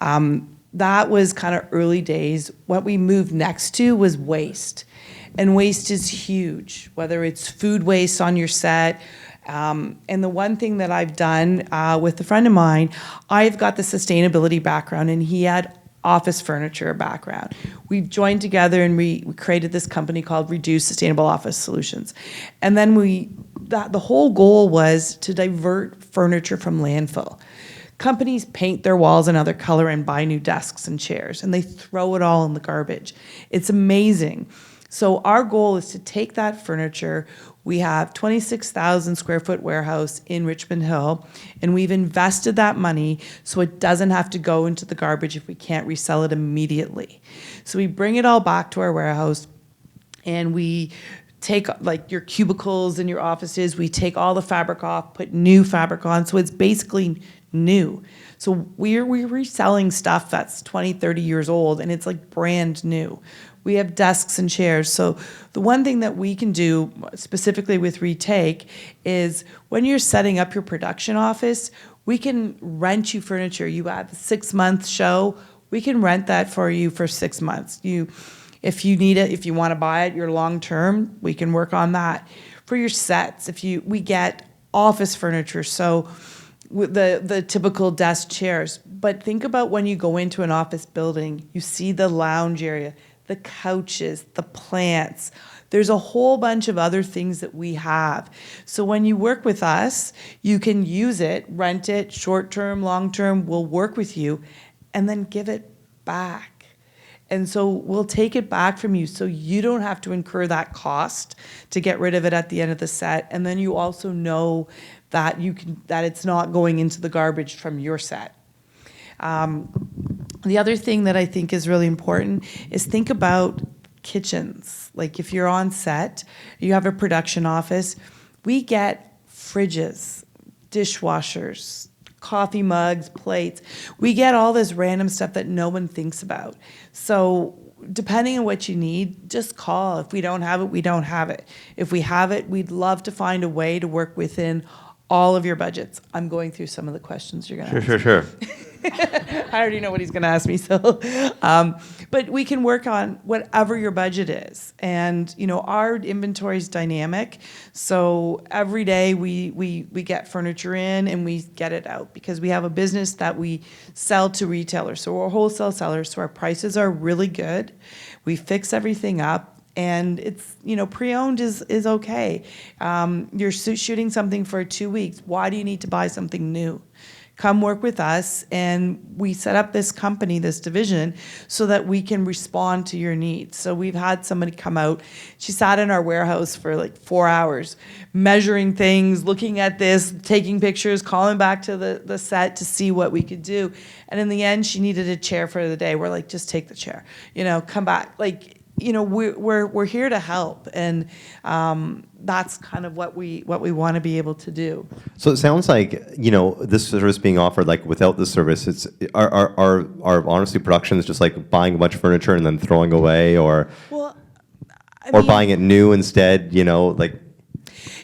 [SPEAKER 6] That was kind of early days. What we moved next to was waste. And waste is huge, whether it's food waste on your set. And the one thing that I've done with a friend of mine, I've got the sustainability background and he had office furniture background. We've joined together and we created this company called Reduce Sustainable Office Solutions. And then the whole goal was to divert furniture from landfill. Companies paint their walls another color and buy new desks and chairs, and they throw it all in the garbage. It's amazing. So our goal is to take that furniture. We have 26,000 square foot warehouse in Richmond Hill, and we've invested that money so it doesn't have to go into the garbage if we can't resell it immediately. So we bring it all back to our warehouse, and we take like your cubicles in your offices, we take all the fabric off, put new fabric on, so it's basically new. So we're reselling stuff that's 20, 30 years old, and it's like brand new. We have desks and chairs. So the one thing that we can do specifically with Retake is when you're setting up your production office, we can rent you furniture. You have a 6-month show, we can rent that for you for 6 months. If you need it, if you want to buy it, you're long term, we can work on that. For your sets, we get office furniture, so with the typical desk chairs. But think about when you go into an office building, you see the lounge area, the couches, the plants. There's a whole bunch of other things that we have. So when you work with us, you can use it, rent it, short-term, long-term, we'll work with you, and then give it back. And so we'll take it back from you so you don't have to incur that cost to get rid of it at the end of the set. And then you also know that that it's not going into the garbage from your set. The other thing that I think is really important is think about kitchens. Like if you're on set, you have a production office, we get fridges, dishwashers, coffee mugs, plates. We get all this random stuff that no one thinks about. So depending on what you need, just call. If we don't have it, we don't have it. If we have it, we'd love to find a way to work within all of your budgets. I'm going through some of the questions you're going to ask.
[SPEAKER 3] Sure.
[SPEAKER 6] I already know what he's going to ask me. So, but we can work on whatever your budget is. And, you know, our inventory is dynamic. So every day we get furniture in and we get it out because we have a business that we sell to retailers. So we're wholesale sellers. So our prices are really good. We fix everything up. And it's, you know, pre-owned is okay. You're shooting something for 2 weeks. Why do you need to buy something new? Come work with us, and we set up this company, this division, so that we can respond to your needs. So we've had somebody come out. She sat in our warehouse for like 4 hours, measuring things, looking at this, taking pictures, calling back to the set to see what we could do. And in the end, she needed a chair for the day. We're like, just take the chair, you know, come back. Like, you know, we're here to help, and that's kind of what we want to be able to do.
[SPEAKER 3] So it sounds like, you know, this service being offered, like without the service, it's are honestly productions just like buying a bunch of furniture and then throwing away, or buying it new instead, you know, like.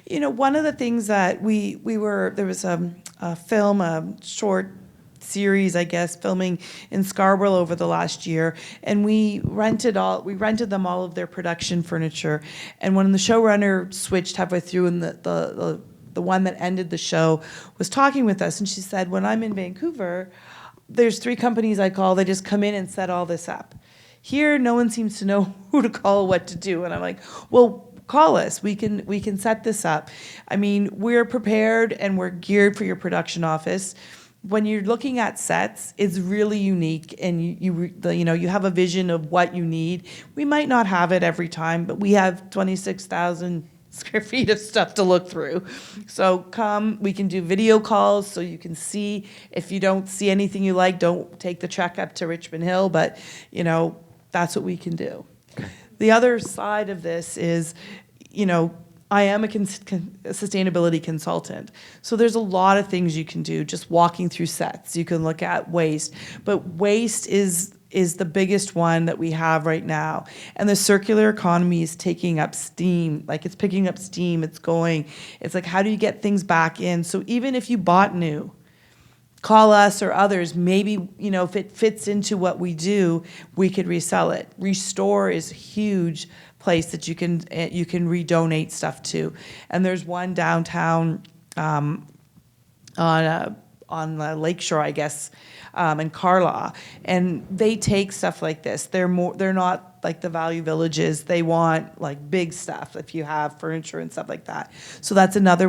[SPEAKER 6] You know, one of the things that there was a film, a short series, I guess, filming in Scarborough over the last year, and we rented them all of their production furniture. And when the showrunner switched halfway through, and the one that ended the show was talking with us, and she said, when I'm in Vancouver, there's 3 companies I call. They just come in and set all this up. Here, no one seems to know who to call, what to do, and I'm like, well, call us. We can set this up. I mean, we're prepared and we're geared for your production office. When you're looking at sets, it's really unique, and you have a vision of what you need. We might not have it every time, but we have 26,000 square feet of stuff to look through. So come, we can do video calls so you can see. If you don't see anything you like, don't take the trek up to Richmond Hill, but you know, that's what we can do. The other side of this is, you know, I am a sustainability consultant. So there's a lot of things you can do just walking through sets. You can look at waste, but waste is the biggest one that we have right now. And the circular economy is taking up steam. Like, it's picking up steam, it's going. It's like, how do you get things back in? So even if you bought new, call us or others. Maybe, you know, if it fits into what we do, we could resell it. Restore is huge place that you can redonate stuff to. And there's one downtown on the lakeshore, I guess, in Carlaw, and they take stuff like this. They're not like the Value Villages. They want like big stuff if you have furniture and stuff like that. So that's another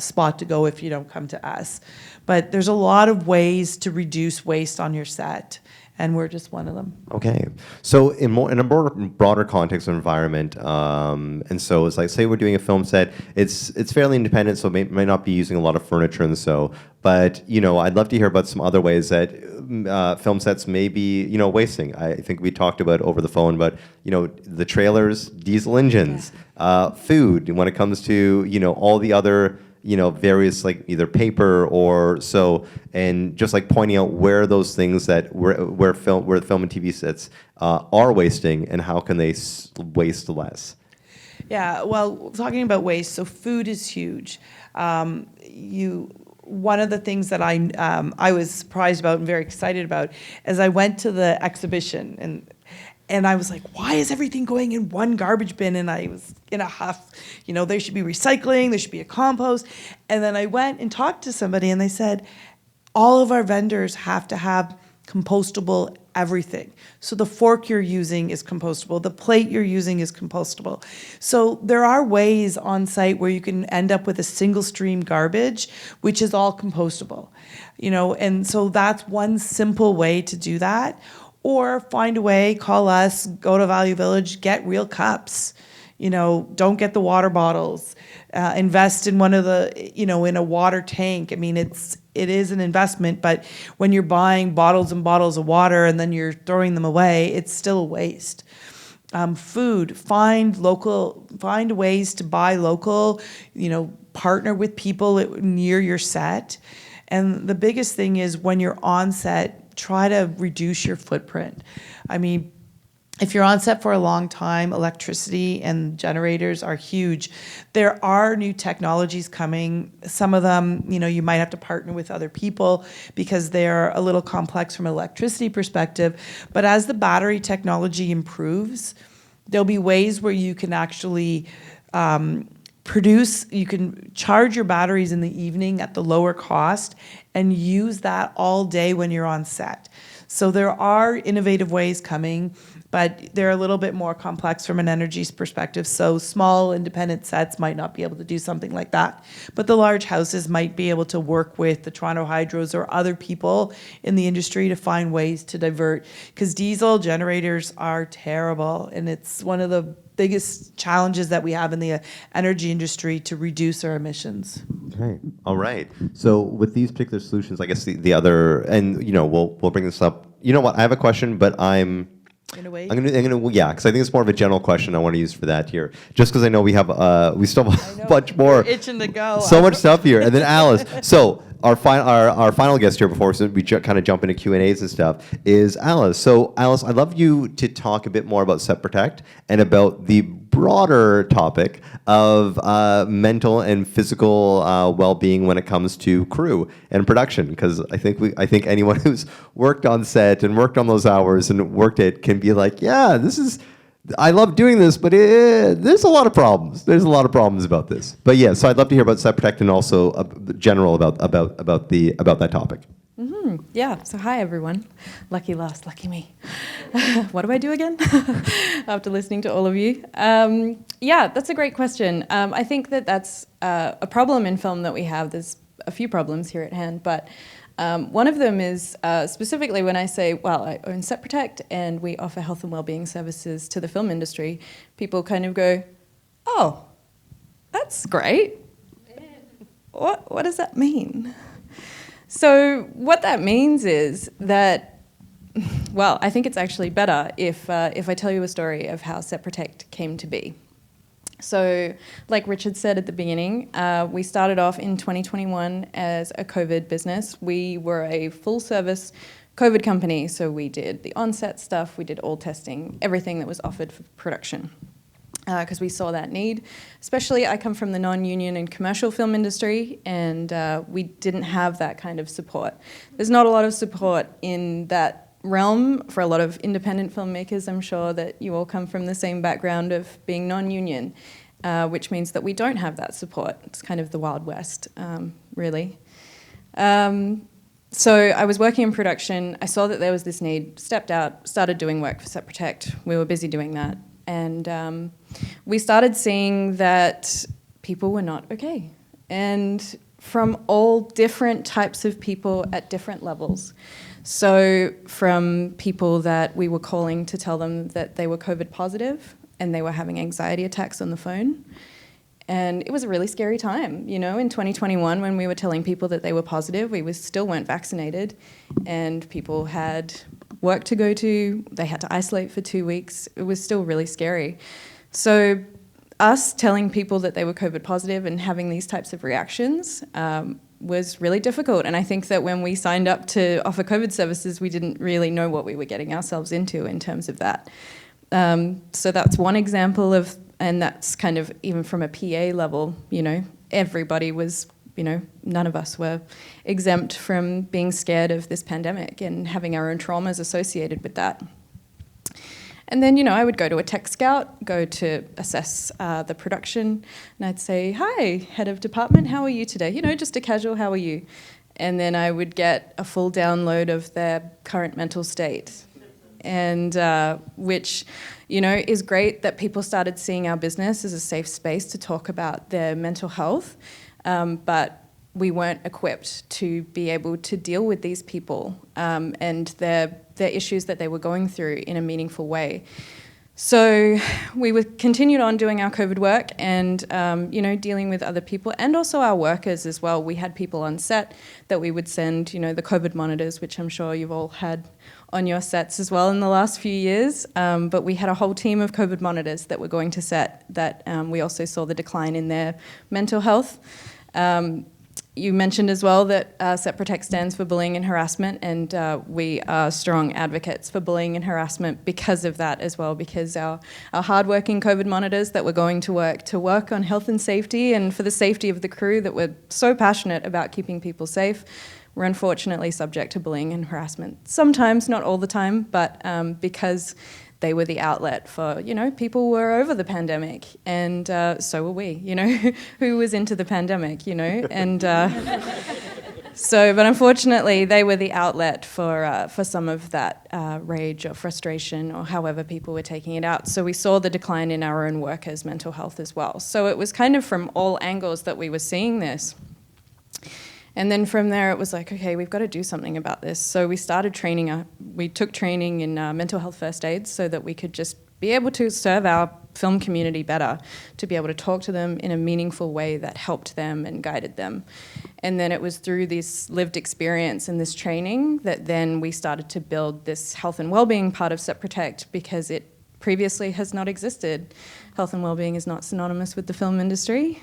[SPEAKER 6] spot to go if you don't come to us. But there's a lot of ways to reduce waste on your set, and we're just one of them.
[SPEAKER 3] Okay, so in a more broader context of environment, and so it's like, say we're doing a film set, it's fairly independent, so it may not be using a lot of furniture and so, but you know, I'd love to hear about some other ways that film sets may be, you know, wasting. I think we talked about over the phone, but you know, the trailers, diesel engines, food. When it comes to, you know, all the other, you know, various like either paper or so, and just like pointing out where those things that where film and TV sets are wasting, and how can they waste less.
[SPEAKER 6] Yeah, well, talking about waste, so food is huge. One of the things that I was surprised about and very excited about is I went to the exhibition, and I was like, why is everything going in one garbage bin? And I was in a huff. You know, there should be recycling, there should be a compost. And then I went and talked to somebody, and they said, all of our vendors have to have compostable everything. So the fork you're using is compostable. The plate you're using is compostable. So there are ways on site where you can end up with a single stream garbage, which is all compostable, and so that's one simple way to do that. Or find a way, call us, go to Value Village, get real cups. Don't get the water bottles. Invest in one of the, in a water tank. I mean, it is an investment, but when you're buying bottles and bottles of water and then you're throwing them away, it's still a waste. Food, find ways to buy local, partner with people near your set. And the biggest thing is when you're on set, try to reduce your footprint. I mean, if you're on set for a long time, electricity and generators are huge. There are new technologies coming. Some of them, you might have to partner with other people because they're a little complex from an electricity perspective. But as the battery technology improves, there'll be ways where you can actually you can charge your batteries in the evening at the lower cost and use that all day when you're on set. So there are innovative ways coming, but they're a little bit more complex from an energy perspective. So small independent sets might not be able to do something like that. But the large houses might be able to work with the Toronto Hydros or other people in the industry to find ways to divert. Because diesel generators are terrible, and it's one of the biggest challenges that we have in the energy industry to reduce our emissions.
[SPEAKER 3] Okay. All right. So with these particular solutions, I guess the other, and we'll bring this up. You know what? I have a question, but I'm gonna yeah, because I think it's more of a general question I want to use for that here. Just because I know we still have a bunch more.
[SPEAKER 6] We're itching to go.
[SPEAKER 3] So much stuff here, and then Alice. So our final guest here before we kind of jump into Q&As and stuff is Alice. So Alice, I'd love you to talk a bit more about Set Protect and about the broader topic of mental and physical well-being when it comes to crew and production. Because I think anyone who's worked on set and worked on those hours and worked it can be like, yeah, I love doing this, but there's a lot of problems. There's a lot of problems about this. But yeah, so I'd love to hear about Set Protect and also general about that topic.
[SPEAKER 7] Yeah, so hi everyone. Lucky last, lucky me. What do I do again? After listening to all of you. Yeah, that's a great question. I think that's a problem in film that we have. There's a few problems here at hand, but one of them is specifically when I say, well, I own Set Protect and we offer health and wellbeing services to the film industry, people kind of go, oh, that's great. What does that mean? So what that means is that, well, I think it's actually better if I tell you a story of how Set Protect came to be. So, like Richard said at the beginning, we started off in 2021 as a COVID business. We were a full-service COVID company, so we did the on-set stuff, we did all testing, everything that was offered for production. Because we saw that need. Especially, I come from the non-union and commercial film industry, and we didn't have that kind of support. There's not a lot of support in that realm for a lot of independent filmmakers. I'm sure that you all come from the same background of being non-union, which means that we don't have that support. It's kind of the Wild West, really. So I was working in production. I saw that there was this need, stepped out, started doing work for Set Protect. We were busy doing that. And we started seeing that people were not okay. And from all different types of people at different levels. So from people that we were calling to tell them that they were COVID positive and they were having anxiety attacks on the phone. And it was a really scary time, in 2021 when we were telling people that they were positive, still weren't vaccinated, and people had work to go to, they had to isolate for 2 weeks. It was still really scary. So us telling people that they were COVID positive and having these types of reactions was really difficult. And I think that when we signed up to offer COVID services, we didn't really know what we were getting ourselves into in terms of that. So that's one example of, and that's kind of even from a PA level, everybody was, none of us were exempt from being scared of this pandemic and having our own traumas associated with that. And then, I would go to a tech scout, go to assess the production, and I'd say, hi, head of department, how are you today? Just a casual, how are you? And then I would get a full download of their current mental state. and which, is great that people started seeing our business as a safe space to talk about their mental health, but we weren't equipped to be able to deal with these people and their issues that they were going through in a meaningful way. So we continued on doing our COVID work and, dealing with other people and also our workers as well. We had people on set that we would send, the COVID monitors, which I'm sure you've all had on your sets as well in the last few years. But we had a whole team of COVID monitors that were going to set that we also saw the decline in their mental health. You mentioned as well that Set Protect stands for bullying and harassment, and we are strong advocates for bullying and harassment because of that as well, because our hardworking COVID monitors that were going to work on health and safety and for the safety of the crew that were so passionate about keeping people safe were unfortunately subject to bullying and harassment. Sometimes, not all the time, but because they were the outlet for, people were over the pandemic, and so were we, who was into the pandemic, and but unfortunately they were the outlet for some of that rage or frustration or however people were taking it out. So we saw the decline in our own workers' mental health as well. So it was kind of from all angles that we were seeing this. And then from there, it was like, okay, we've got to do something about this. So we started training. We took training in mental health first aid so that we could just be able to serve our film community better, to be able to talk to them in a meaningful way that helped them and guided them. And then it was through this lived experience and this training that then we started to build this health and wellbeing part of Set Protect, because it previously has not existed. Health and wellbeing is not synonymous with the film industry.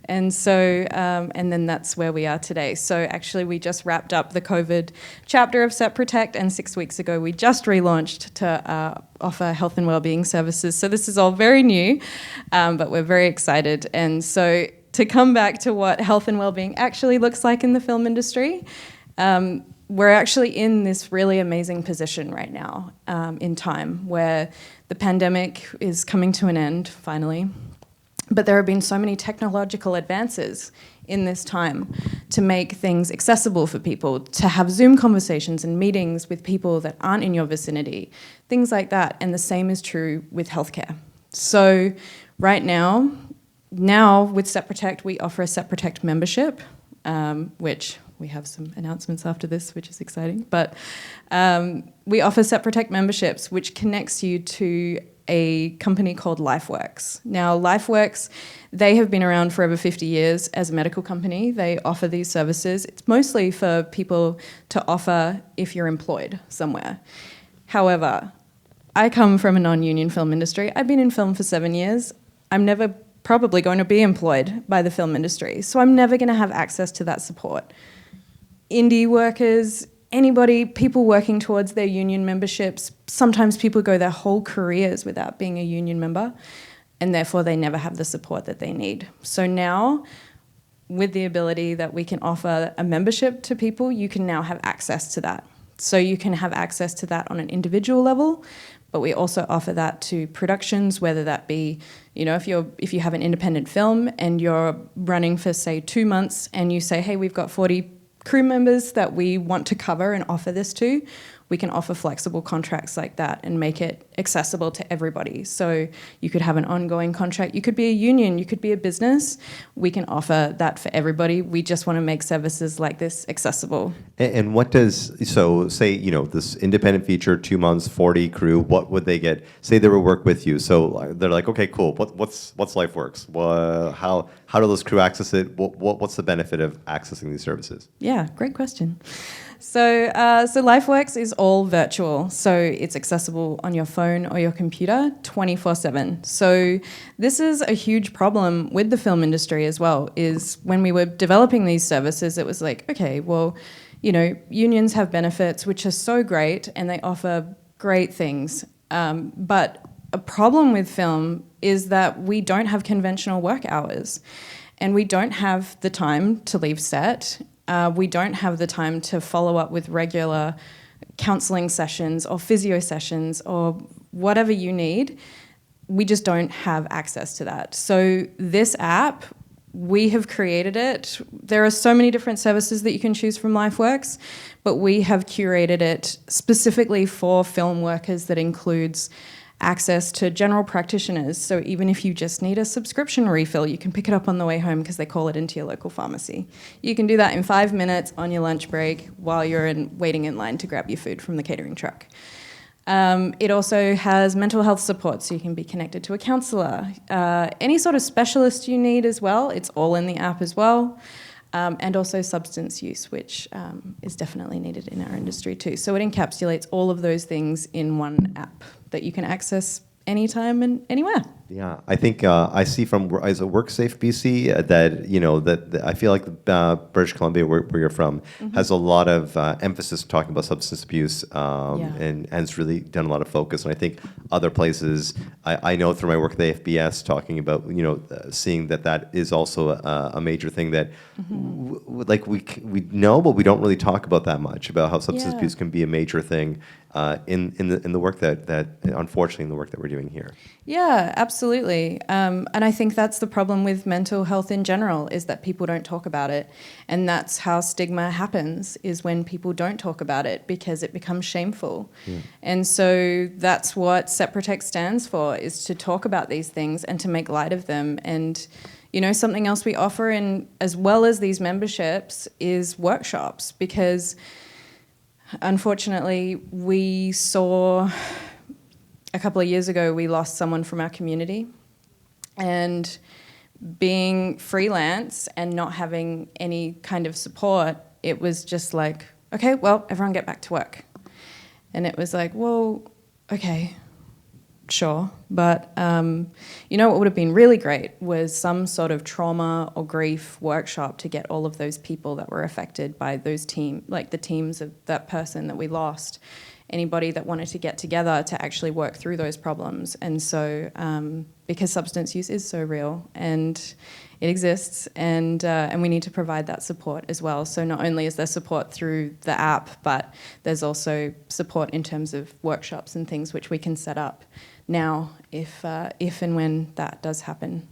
[SPEAKER 7] And so, and then that's where we are today. So actually we just wrapped up the COVID chapter of Set Protect, and 6 weeks ago we just relaunched to offer health and wellbeing services. So this is all very new, but we're very excited. And so to come back to what health and wellbeing actually looks like in the film industry, we're actually in this really amazing position right now in time where the pandemic is coming to an end finally. But there have been so many technological advances in this time to make things accessible for people, to have Zoom conversations and meetings with people that aren't in your vicinity, things like that. And the same is true with healthcare. So right now with Set Protect, we offer a Set Protect membership, which we have some announcements after this, which is exciting. But we offer Set Protect memberships, which connects you to a company called LifeWorks. Now, LifeWorks, they have been around for over 50 years as a medical company. They offer these services. It's mostly for people to offer if you're employed somewhere. However, I come from a non-union film industry. I've been in film for 7 years. I'm never probably going to be employed by the film industry, so I'm never going to have access to that support. Indie workers, anybody, people working towards their union memberships, sometimes people go their whole careers without being a union member, and therefore they never have the support that they need. So now, with the ability that we can offer a membership to people, you can now have access to that. So you can have access to that on an individual level, but we also offer that to productions, whether that be, if you have an independent film and you're running for, say, 2 months and you say, hey, we've got 40 crew members that we want to cover and offer this to, we can offer flexible contracts like that and make it accessible to everybody. So you could have an ongoing contract. You could be a union. You could be a business. We can offer that for everybody. We just want to make services like this accessible.
[SPEAKER 3] And what does, so say, this independent feature, 2 months, 40 crew, what would they get? Say they would work with you. So they're like, okay, cool. What's LifeWorks? How do those crew access it? What's the benefit of accessing these services?
[SPEAKER 7] Yeah, great question. So LifeWorks is all virtual, so it's accessible on your phone or your computer 24/7. So this is a huge problem with the film industry as well, is when we were developing these services, it was like, okay, well, unions have benefits which are so great and they offer great things, but a problem with film is that we don't have conventional work hours and we don't have the time to leave set. We don't have the time to follow up with regular counselling sessions or physio sessions or whatever you need. We just don't have access to that. So this app we have created it. There are so many different services that you can choose from LifeWorks, but we have curated it specifically for film workers that includes access to general practitioners. So even if you just need a subscription refill, you can pick it up on the way home because they call it into your local pharmacy. You can do that in 5 minutes on your lunch break while you're waiting in line to grab your food from the catering truck. It also has mental health support, so you can be connected to a counsellor. Any sort of specialist you need as well, it's all in the app as well. And also substance use, which is definitely needed in our industry too. So it encapsulates all of those things in one app that you can access anytime and anywhere.
[SPEAKER 3] Yeah, I think I see from as a WorkSafe BC that I feel like British Columbia, where you're from, has a lot of emphasis talking about substance abuse, and has really done a lot of focus. And I think other places, I know through my work at the AFBS, talking about seeing that is also a major thing that we know, but we don't really talk about that much about how substance abuse can be a major thing in the work that unfortunately in the work that we're doing here.
[SPEAKER 7] Yeah, absolutely. And I think that's the problem with mental health in general, is that people don't talk about it. And that's how stigma happens, is when people don't talk about it, because it becomes shameful. And so that's what SetProtect stands for, is to talk about these things and to make light of them. And something else we offer, in as well as these memberships, is workshops, because unfortunately we saw a couple of years ago, we lost someone from our community, and being freelance and not having any kind of support, it was just like, okay, well, everyone get back to work. And it was like, well, okay, sure. But, what would have been really great was some sort of trauma or grief workshop to get all of those people that were affected by those the teams of that person that we lost, anybody that wanted to get together to actually work through those problems. And so, because substance use is so real and it exists, and we need to provide that support as well. So not only is there support through the app, but there's also support in terms of workshops and things which we can set up now if and when that does happen.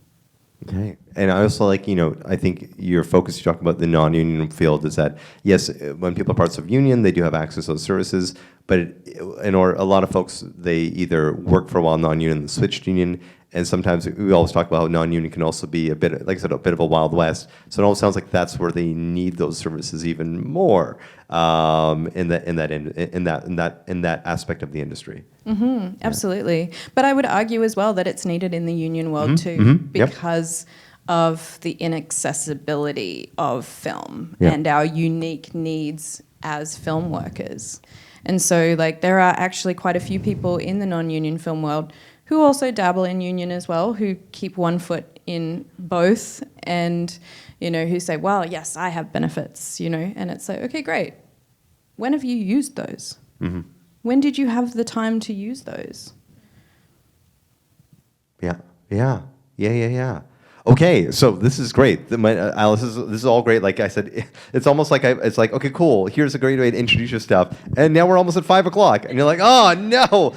[SPEAKER 3] Okay. And I also I think your focus, you talk about the non-union field, is that, yes, when people are parts of union, they do have access to those services, but a lot of folks, they either work for a while non-union and switched union, and sometimes we always talk about how non-union can also be a bit, like I said, a bit of a Wild West. So it almost sounds like that's where they need those services even more in that aspect of the industry.
[SPEAKER 7] Absolutely. But I would argue as well that it's needed in the union world too, because of the inaccessibility of film and our unique needs as film workers. And so there are actually quite a few people in the non-union film world who also dabble in union as well, who keep one foot in both, and who say, well, yes, I have benefits, and it's like, okay, great. When have you used those? When did you have the time to use those?
[SPEAKER 3] Yeah. Okay, so this is great. Alice, this is all great. Like I said, it's almost like it's like, okay, cool. Here's a great way to introduce your stuff, and now we're almost at 5 o'clock, and you're like, oh no.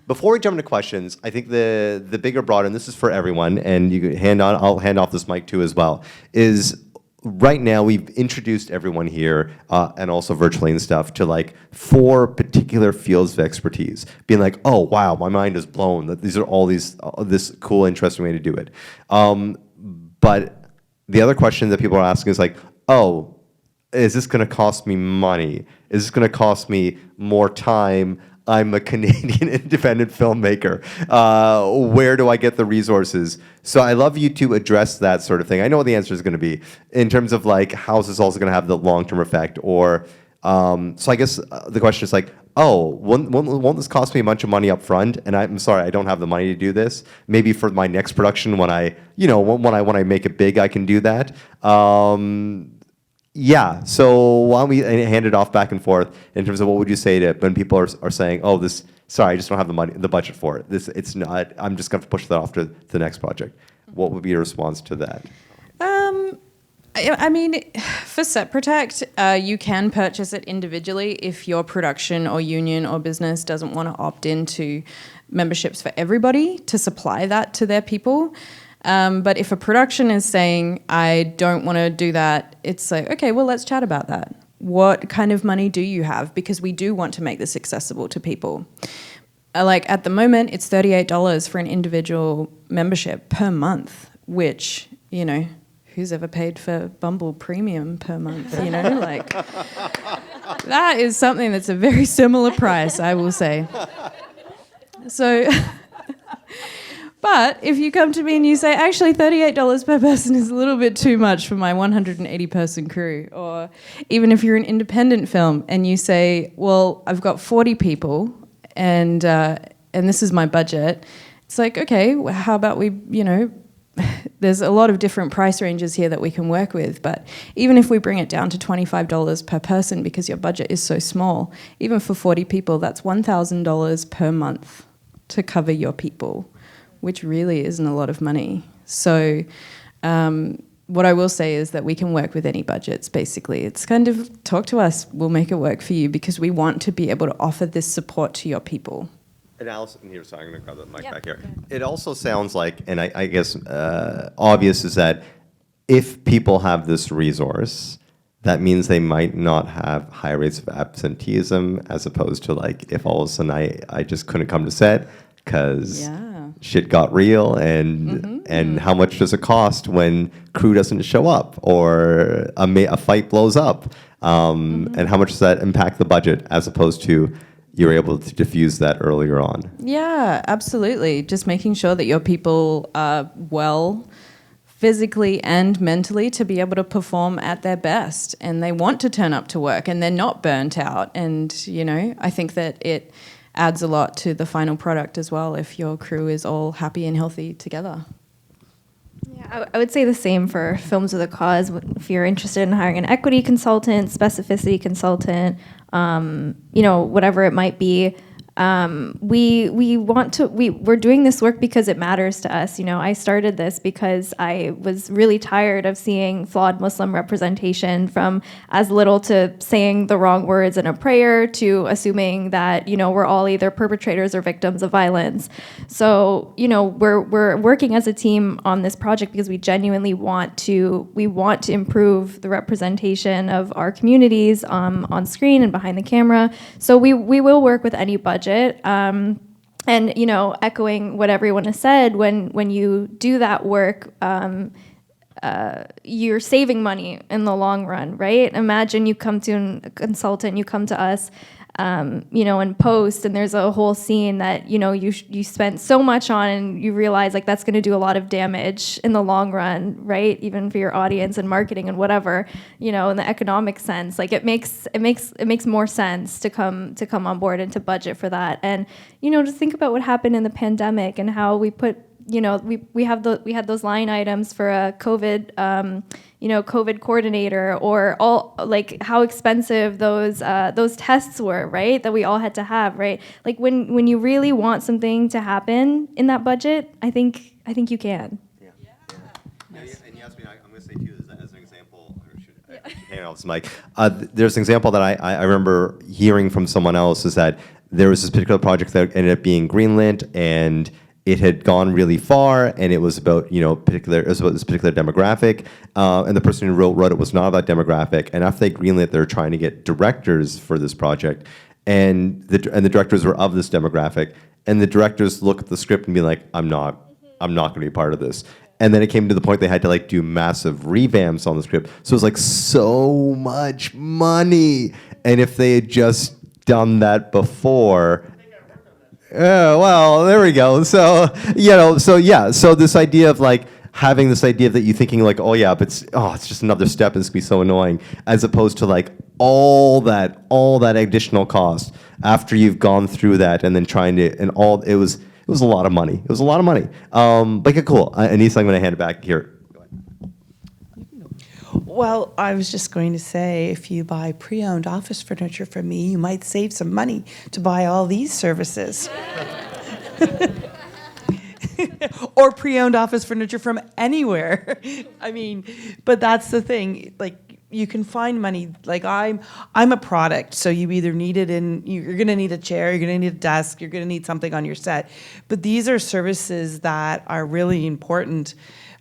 [SPEAKER 3] Before we jump into questions, I think the bigger, broader, and this is for everyone, and I'll hand off this mic too as well, is right now we've introduced everyone here, and also virtually and stuff, to 4 particular fields of expertise, being like, oh wow, my mind is blown that these are all this cool, interesting way to do it. But the other question that people are asking is oh, is this going to cost me money? Is this going to cost me more time? I'm a Canadian independent filmmaker. Where do I get the resources? So I love you to address that sort of thing. I know what the answer is going to be in terms of how is this also going to have the long-term effect? Or so I guess the question is oh, won't this cost me a bunch of money up front? And I'm sorry, I don't have the money to do this. Maybe for my next production, when I make it big, I can do that. Yeah, so why don't we hand it off back and forth in terms of what would you say to when people are saying, oh, sorry, I just don't have the budget for it. It's not, I'm just going to push that off to the next project. What would be your response to that?
[SPEAKER 7] I mean, for SetProtect, you can purchase it individually if your production or union or business doesn't want to opt into memberships for everybody to supply that to their people. But if a production is saying, I don't want to do that, it's like, okay, well, let's chat about that. What kind of money do you have? Because we do want to make this accessible to people. Like at the moment, it's $38 for an individual membership per month, which, you know, who's ever paid for Bumble Premium per month, you know? Like, that is something that's a very similar price, I will say. So, but if you come to me and you say, actually, $38 per person is a little bit too much for my 180-person crew, or even if you're an independent film and you say, well, I've got 40 people and this is my budget, it's like, okay, well, how about we, you know, there's a lot of different price ranges here that we can work with, but even if we bring it down to $25 per person because your budget is so small, even for 40 people, that's $1,000 per month to cover your people, which really isn't a lot of money. So what I will say is that we can work with any budgets, basically. It's kind of, talk to us, we'll make it work for you, because we want to be able to offer this support to your people.
[SPEAKER 3] And Alison, here, so I'm going to grab the mic back here. It also sounds like, and I guess obvious is that if people have this resource, that means they might not have high rates of absenteeism, as opposed to like if all of a sudden I just couldn't come to set because shit got real, and how much does it cost when crew doesn't show up or a fight blows up, and how much does that impact the budget, as opposed to you're able to diffuse that earlier on?
[SPEAKER 7] Yeah, absolutely. Just making sure that your people are well physically and mentally to be able to perform at their best, and they want to turn up to work and they're not burnt out. And, you know, I think that it adds a lot to the final product as well if your crew is all happy and healthy together.
[SPEAKER 4] Yeah, I would say the same for Films with a Cause. If you're interested in hiring an equity consultant, specificity consultant, you know, whatever it might be, we're doing this work because it matters to us. You know, I started this because I was really tired of seeing flawed Muslim representation, from as little to saying the wrong words in a prayer to assuming that, you know, we're all either perpetrators or victims of violence. So, you know, we're working as a team on this project because we genuinely want to improve the representation of our communities on screen and behind the camera. So we will work with any budget. And, you know, echoing what everyone has said, when you do that work, you're saving money in the long run, right? Imagine you come to a consultant, you come to us, you know, in post, and there's a whole scene that, you know, you spent so much on, and you realize like that's going to do a lot of damage in the long run, right? Even for your audience and marketing and whatever, you know, in the economic sense, like it makes more sense to come on board and to budget for that. And, you know, just think about what happened in the pandemic and how we put, you know, we had those line items for a COVID, you know, COVID coordinator, or all, like how expensive those tests were, right? That we all had to have, right? Like when you really want something to happen in that budget, I think you can.
[SPEAKER 3] Yeah. And Yazmeen, I'm going to say too, as an example, or should I hand off this mic? There's an example that I remember hearing from someone else, is that there was this particular project that ended up being greenlit, and it had gone really far, and it was about, you know, it was about this particular demographic, and the person who wrote it was not about demographic. And after they greenlit, they were trying to get directors for this project, and the directors were of this demographic, and the directors look at the script and be like, I'm not going to be part of this. And then it came to the point they had to like do massive revamps on the script. So it was like so much money, and if they had just done that before. Yeah, well, there we go. So, you know, so this idea of like having this idea that you're thinking like, oh yeah, but it's just another step, it's gonna be so annoying, as opposed to like all that additional cost after you've gone through that, and then trying to, and all, it was a lot of money. It was a lot of money. But yeah, cool. Anisa, I'm gonna hand it back here.
[SPEAKER 6] Well, I was just going to say, if you buy pre-owned office furniture from me, you might save some money to buy all these services. Or pre-owned office furniture from anywhere. I mean, but that's the thing. Like, you can find money. Like I'm a product, so you either need it you're going to need a chair, you're going to need a desk, you're going to need something on your set. But these are services that are really important.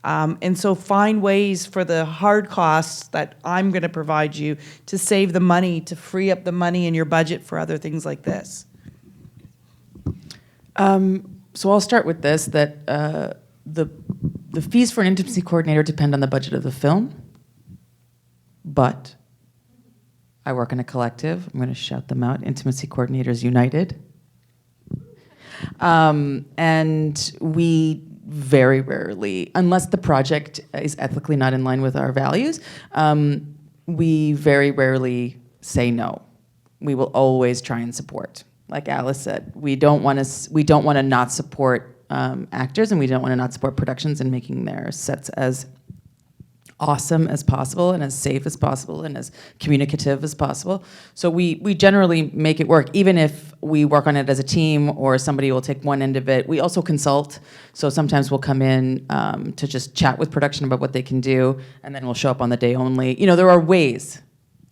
[SPEAKER 6] And so find ways for the hard costs that I'm going to provide you to save the money, to free up the money in your budget for other things like this.
[SPEAKER 5] So I'll start with this, that the fees for an intimacy coordinator depend on the budget of the film, but I work in a collective. I'm going to shout them out, Intimacy Coordinators United. And we very rarely, unless the project is ethically not in line with our values, we very rarely say no. We will always try and support. Like Alice said, we don't want to not support actors, and we don't want to not support productions in making their sets as awesome as possible and as safe as possible and as communicative as possible. So we generally make it work, even if we work on it as a team or somebody will take one end of it. We also consult. So sometimes we'll come in to just chat with production about what they can do, and then we'll show up on the day only. You know, there are ways.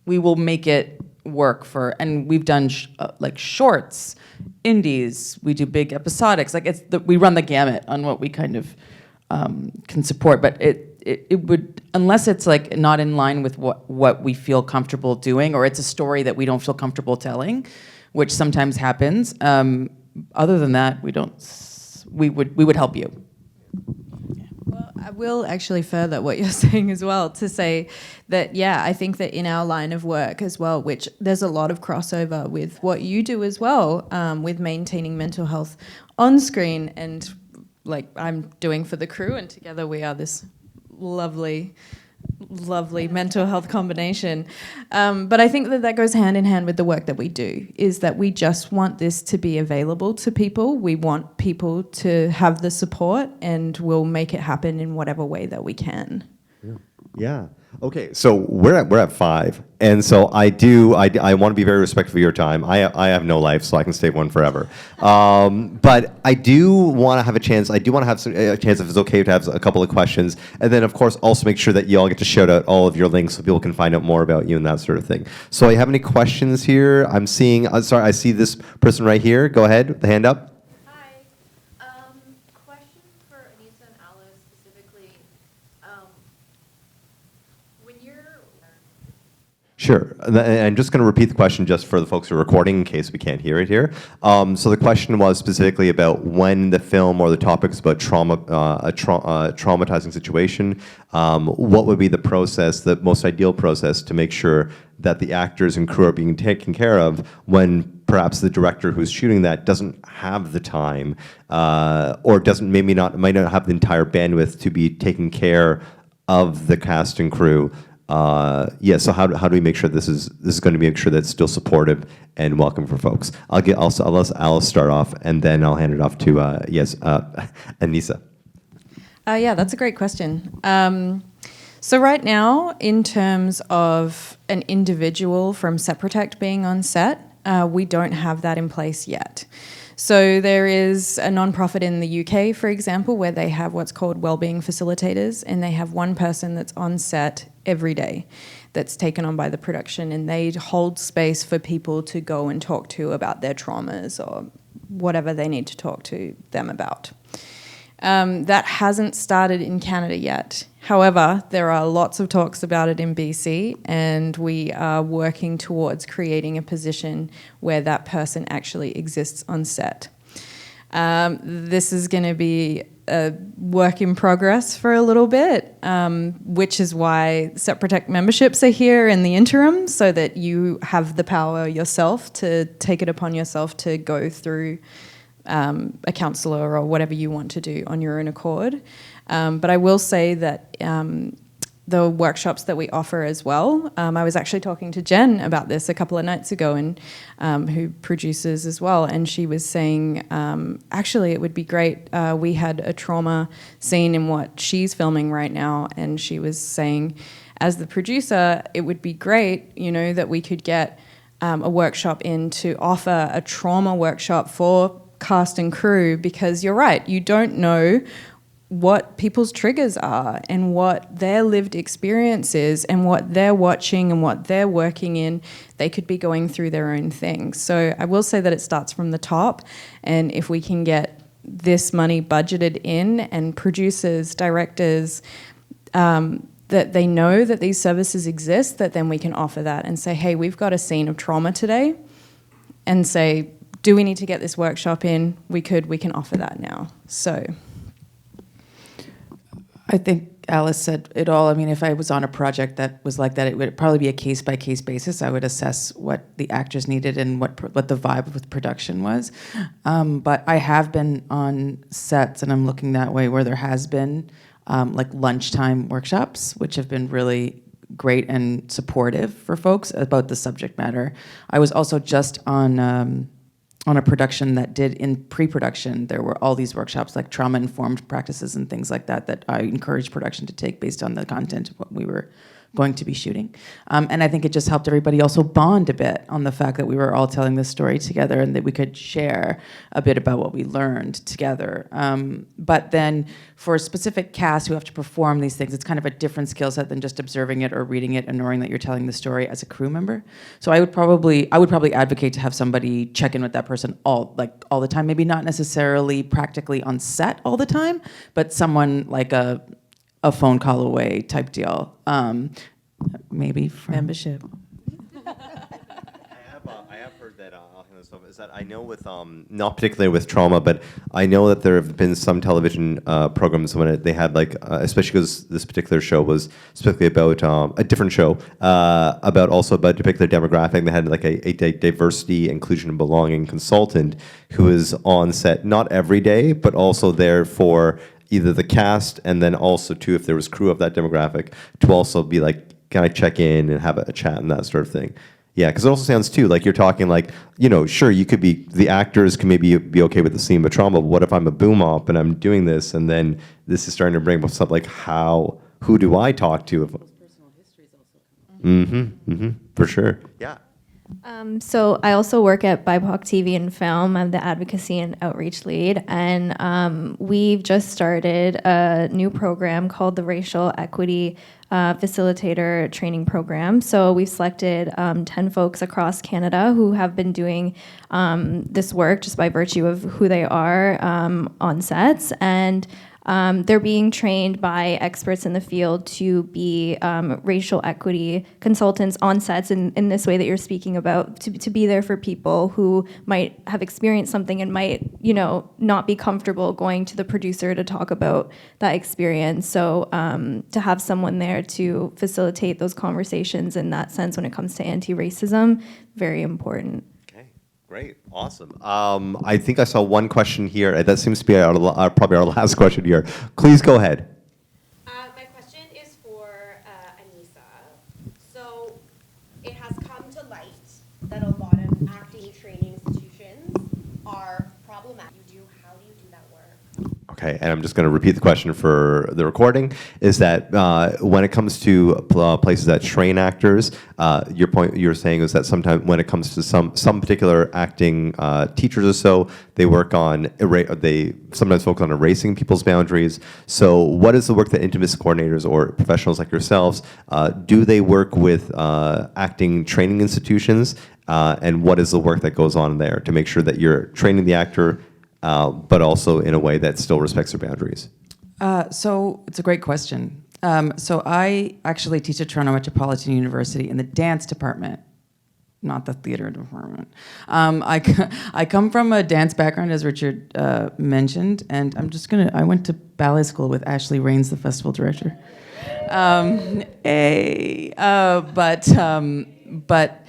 [SPEAKER 5] We will make it work for, and we've done like shorts, indies, we do big episodics. Like we run the gamut on what we kind of can support, but it would, unless it's like not in line with what we feel comfortable doing, or it's a story that we don't feel comfortable telling, which sometimes happens. Other than that, we would help you.
[SPEAKER 7] Well, I will actually further what you're saying as well, to say that, yeah, I think that in our line of work as well, which there's a lot of crossover with what you do as well, with maintaining mental health on screen, and like I'm doing for the crew, and together we are this lovely mental health combination. But I think that goes hand in hand with the work that we do, is that we just want this to be available to people. We want people to have the support, and we'll make it happen in whatever way that we can.
[SPEAKER 3] Yeah. Okay. So we're at 5, and so I want to be very respectful of your time. I have no life, so I can stay one forever. But I do want to have a chance. I do want to have a chance, if it's okay, to have a couple of questions, and then of course also make sure that you all get to shout out all of your links so people can find out more about you and that sort of thing. So, you have any questions here? I'm seeing. Sorry, I see this person right here. Go ahead. The hand up.
[SPEAKER 1] Question for Anisa and Alice specifically. When you're...
[SPEAKER 3] Sure. And I'm just going to repeat the question just for the folks who are recording in case we can't hear it here. So the question was specifically about when the film or the topic is about trauma, a traumatizing situation, what would be the process, the most ideal process to make sure that the actors and crew are being taken care of when perhaps the director who's shooting that doesn't have the time or might not have the entire bandwidth to be taking care of the cast and crew. So how do we make sure this is going to make sure that it's still supportive and welcome for folks? I'll let Alice start off, and then I'll hand it off to Anisa.
[SPEAKER 7] Yeah, that's a great question. So right now, in terms of an individual from Set Protect being on set, we don't have that in place yet. So there is a nonprofit in the UK, for example, where they have what's called wellbeing facilitators, and they have one person that's on set every day that's taken on by the production, and they hold space for people to go and talk to about their traumas or whatever they need to talk to them about. That hasn't started in Canada yet. However, there are lots of talks about it in BC, and we are working towards creating a position where that person actually exists on set. This is going to be a work in progress for a little bit, which is why Set Protect memberships are here in the interim, so that you have the power yourself to take it upon yourself to go through a counsellor or whatever you want to do on your own accord. But I will say that the workshops that we offer as well, I was actually talking to Jen about this a couple of nights ago, and who produces as well, and she was saying, actually it would be great, we had a trauma scene in what she's filming right now, and she was saying, as the producer, it would be great, that we could get a workshop in to offer a trauma workshop for cast and crew, because you're right, you don't know what people's triggers are and what their lived experience is and what they're watching and what they're working in. They could be going through their own things. So I will say that it starts from the top, and if we can get this money budgeted in and producers, directors, that they know that these services exist, that then we can offer that and say, hey, we've got a scene of trauma today, and say, do we need to get this workshop in? We can offer that now. So
[SPEAKER 5] I think Alice said it all. I mean, if I was on a project that was like that, it would probably be a case-by-case basis. I would assess what the actors needed and what the vibe with production was. But I have been on sets, and I'm looking that way, where there has been like lunchtime workshops, which have been really great and supportive for folks about the subject matter. I was also just on a production that did in pre-production, there were all these workshops like trauma-informed practices and things like that that I encouraged production to take based on the content of what we were going to be shooting. And I think it just helped everybody also bond a bit on the fact that we were all telling this story together and that we could share a bit about what we learned together. But then for specific casts who have to perform these things, it's kind of a different skill set than just observing it or reading it and knowing that you're telling the story as a crew member. So I would probably advocate to have somebody check in with that person all the time, maybe not necessarily practically on set all the time, but someone like a phone call away type deal. Maybe from
[SPEAKER 7] membership.
[SPEAKER 3] I have heard that, I'll hand this over, is that I know with, not particularly with trauma, but I know that there have been some television programs when they had like, especially because this particular show was specifically about a different show, about a particular demographic. They had like a diversity, inclusion, and belonging consultant who is on set, not every day, but also there for either the cast and then also too, if there was crew of that demographic, to also be like, can I check in and have a chat and that sort of thing. Yeah, because it also sounds too like you're talking like, sure, you could be, the actors can maybe be okay with the scene of trauma, but what if I'm a boom op and I'm doing this and then this is starting to bring up stuff like who do I talk to?
[SPEAKER 5] personal histories also.
[SPEAKER 3] For sure. Yeah.
[SPEAKER 4] So I also work at BIPOC TV and Film. I'm the Advocacy and Outreach Lead, and we've just started a new program called the Racial Equity Facilitator Training Program. So we've selected 10 folks across Canada who have been doing this work just by virtue of who they are on sets, and they're being trained by experts in the field to be racial equity consultants on sets in this way that you're speaking about, to be there for people who might have experienced something and might, not be comfortable going to the producer to talk about that experience. So to have someone there to facilitate those conversations in that sense when it comes to anti-racism, very important.
[SPEAKER 3] Great, awesome. I think I saw one question here. That seems to be probably our last question here. Please go ahead.
[SPEAKER 8] My question is for Anisa. So it has come to light that a lot of acting training institutions are problematic. How do you do that work?
[SPEAKER 3] Okay, and I'm just going to repeat the question for the recording, is that when it comes to places that train actors, your point you're saying is that sometimes when it comes to some particular acting teachers or so, they work on, they sometimes focus on erasing people's boundaries. So what is the work that intimacy coordinators or professionals like yourselves, do they work with acting training institutions, and what is the work that goes on there to make sure that you're training the actor but also in a way that still respects their boundaries?
[SPEAKER 5] So it's a great question. So I actually teach at Toronto Metropolitan University in the dance department, not the theater department. I come from a dance background, as Richard mentioned, and I went to ballet school with Ashley Rains, the festival director. But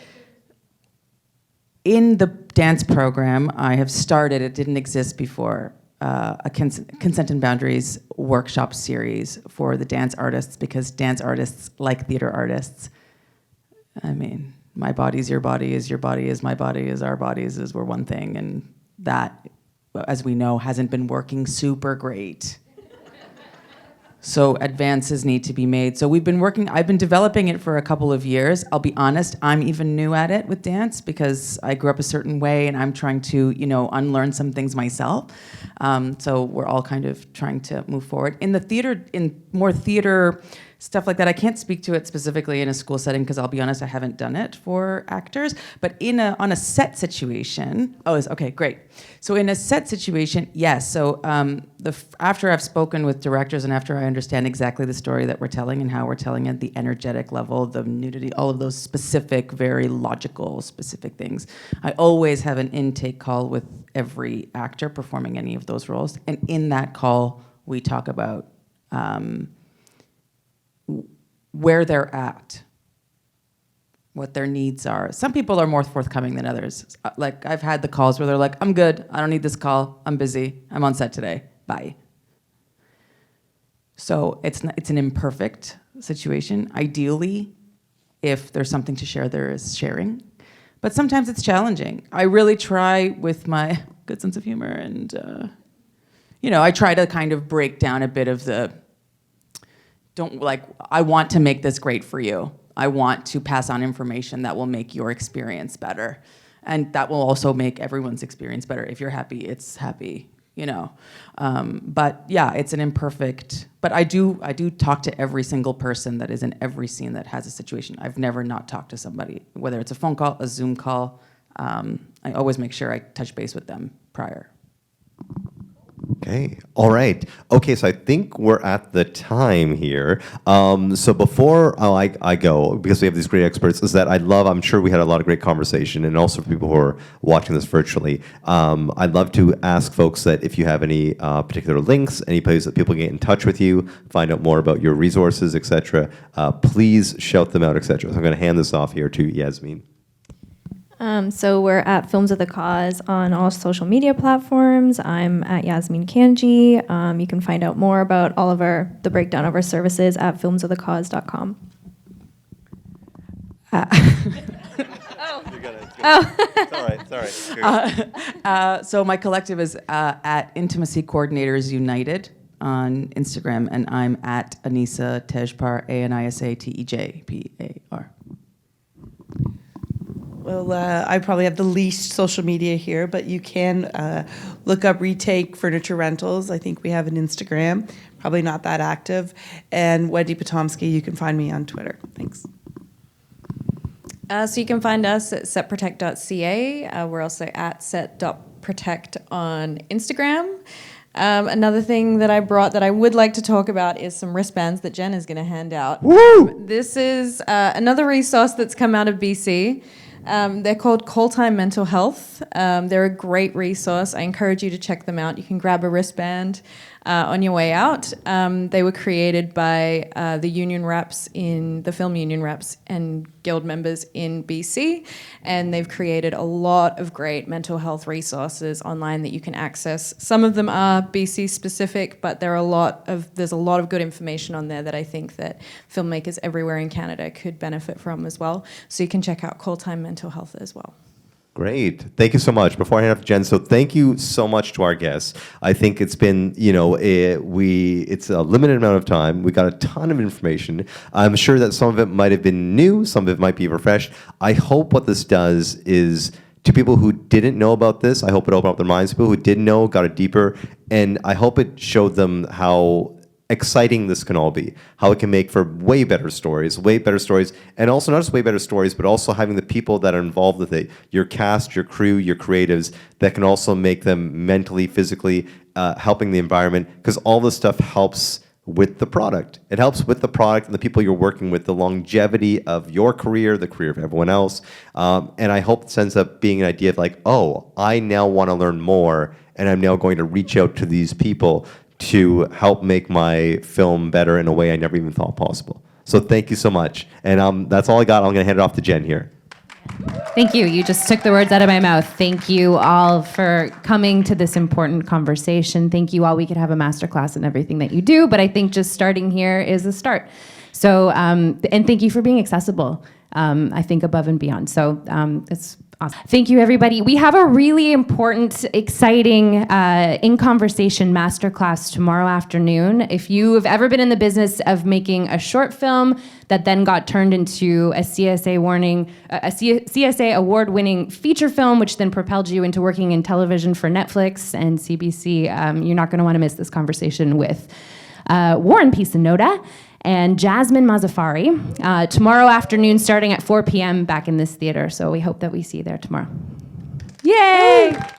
[SPEAKER 5] in the dance program, I have started, it didn't exist before, a consent and boundaries workshop series for the dance artists, because dance artists, like theater artists, I mean, my body's your body is my body is our bodies is we're one thing, and that, as we know, hasn't been working super great. So advances need to be made. So I've been developing it for a couple of years. I'll be honest, I'm even new at it with dance because I grew up a certain way and I'm trying to, unlearn some things myself. So we're all kind of trying to move forward. In the theater, in more theater stuff like that, I can't speak to it specifically in a school setting because I'll be honest, I haven't done it for actors. But on a set situation, okay, great. So in a set situation, yes. So after I've spoken with directors and after I understand exactly the story that we're telling and how we're telling it, the energetic level, the nudity, all of those specific, very logical, specific things, I always have an intake call with every actor performing any of those roles. And in that call, we talk about where they're at, what their needs are. Some people are more forthcoming than others. Like I've had the calls where they're like, I'm good, I don't need this call, I'm busy, I'm on set today, bye. So it's an imperfect situation. Ideally, if there's something to share, there is sharing. But sometimes it's challenging. I really try with my good sense of humor and, I try to kind of break down a bit of I want to make this great for you. I want to pass on information that will make your experience better. And that will also make everyone's experience better. If you're happy, it's happy, But yeah, it's an imperfect, but I do talk to every single person that is in every scene that has a situation. I've never not talked to somebody, whether it's a phone call, a Zoom call. I always make sure I touch base with them prior.
[SPEAKER 3] Okay, all right. Okay, so I think we're at the time here. So before I go, because we have these great experts, is that I'm sure we had a lot of great conversation, and also for people who are watching this virtually, I'd love to ask folks that if you have any particular links, any places that people can get in touch with you, find out more about your resources, etc., please shout them out, etc. So I'm going to hand this off here to Yazmeen.
[SPEAKER 4] So we're at Films of the Cause on all social media platforms. I'm at Yazmeen Kanji. You can find out more about all of the breakdown of our services at filmsofthecause.com.
[SPEAKER 3] It's all right. Sorry.
[SPEAKER 5] So my collective is at Intimacy Coordinators United on Instagram, and I'm at Anisa Tejpar, ANISA TEJPAR.
[SPEAKER 6] Well, I probably have the least social media here, but you can look up Retake Furniture Rentals. I think we have an Instagram, probably not that active. And Wendy Potomsky, you can find me on Twitter. Thanks.
[SPEAKER 7] So you can find us at setprotect.ca. We're also at set.protect on Instagram. Another thing that I brought that I would like to talk about is some wristbands that Jen is going to hand out.
[SPEAKER 3] Woo!
[SPEAKER 7] This is another resource that's come out of BC. They're called Call Time Mental Health. They're a great resource. I encourage you to check them out. You can grab a wristband on your way out. They were created by the union reps the film union reps and guild members in BC, and they've created a lot of great mental health resources online that you can access. Some of them are BC specific, but there's a lot of good information on there that I think that filmmakers everywhere in Canada could benefit from as well. So you can check out Call Time Mental Health as well.
[SPEAKER 3] Great. Thank you so much. Before I hand off to Jen, so thank you so much to our guests. I think it's been, it's a limited amount of time. We got a ton of information. I'm sure that some of it might have been new, some of it might be refreshed. I hope what this does is, to people who didn't know about this, I hope it opened up their minds. People who did know got it deeper, and I hope it showed them how exciting this can all be, how it can make for way better stories, and also not just way better stories, but also having the people that are involved with it, your cast, your crew, your creatives, that can also make them mentally, physically, helping the environment, because all this stuff helps with the product. It helps with the product and the people you're working with, the longevity of your career, the career of everyone else, and I hope this ends up being an idea of like, oh, I now want to learn more, and I'm now going to reach out to these people to help make my film better in a way I never even thought possible. So thank you so much. And that's all I got. I'm going to hand it off to Jen here.
[SPEAKER 2] Thank you. You just took the words out of my mouth. Thank you all for coming to this important conversation. Thank you all. We could have a masterclass in everything that you do, but I think just starting here is a start. So, and thank you for being accessible, I think above and beyond. So it's Awesome. Thank you, everybody. We have a really important, exciting In Conversation masterclass tomorrow afternoon. If you have ever been in the business of making a short film that then got turned into a CSA award-winning feature film, which then propelled you into working in television for Netflix and CBC, you're not going to want to miss this conversation with Warren Pisanoda and Yazmeen Mazafari tomorrow afternoon starting at 4 p.m. back in this theater. So we hope that we see you there tomorrow. Yay!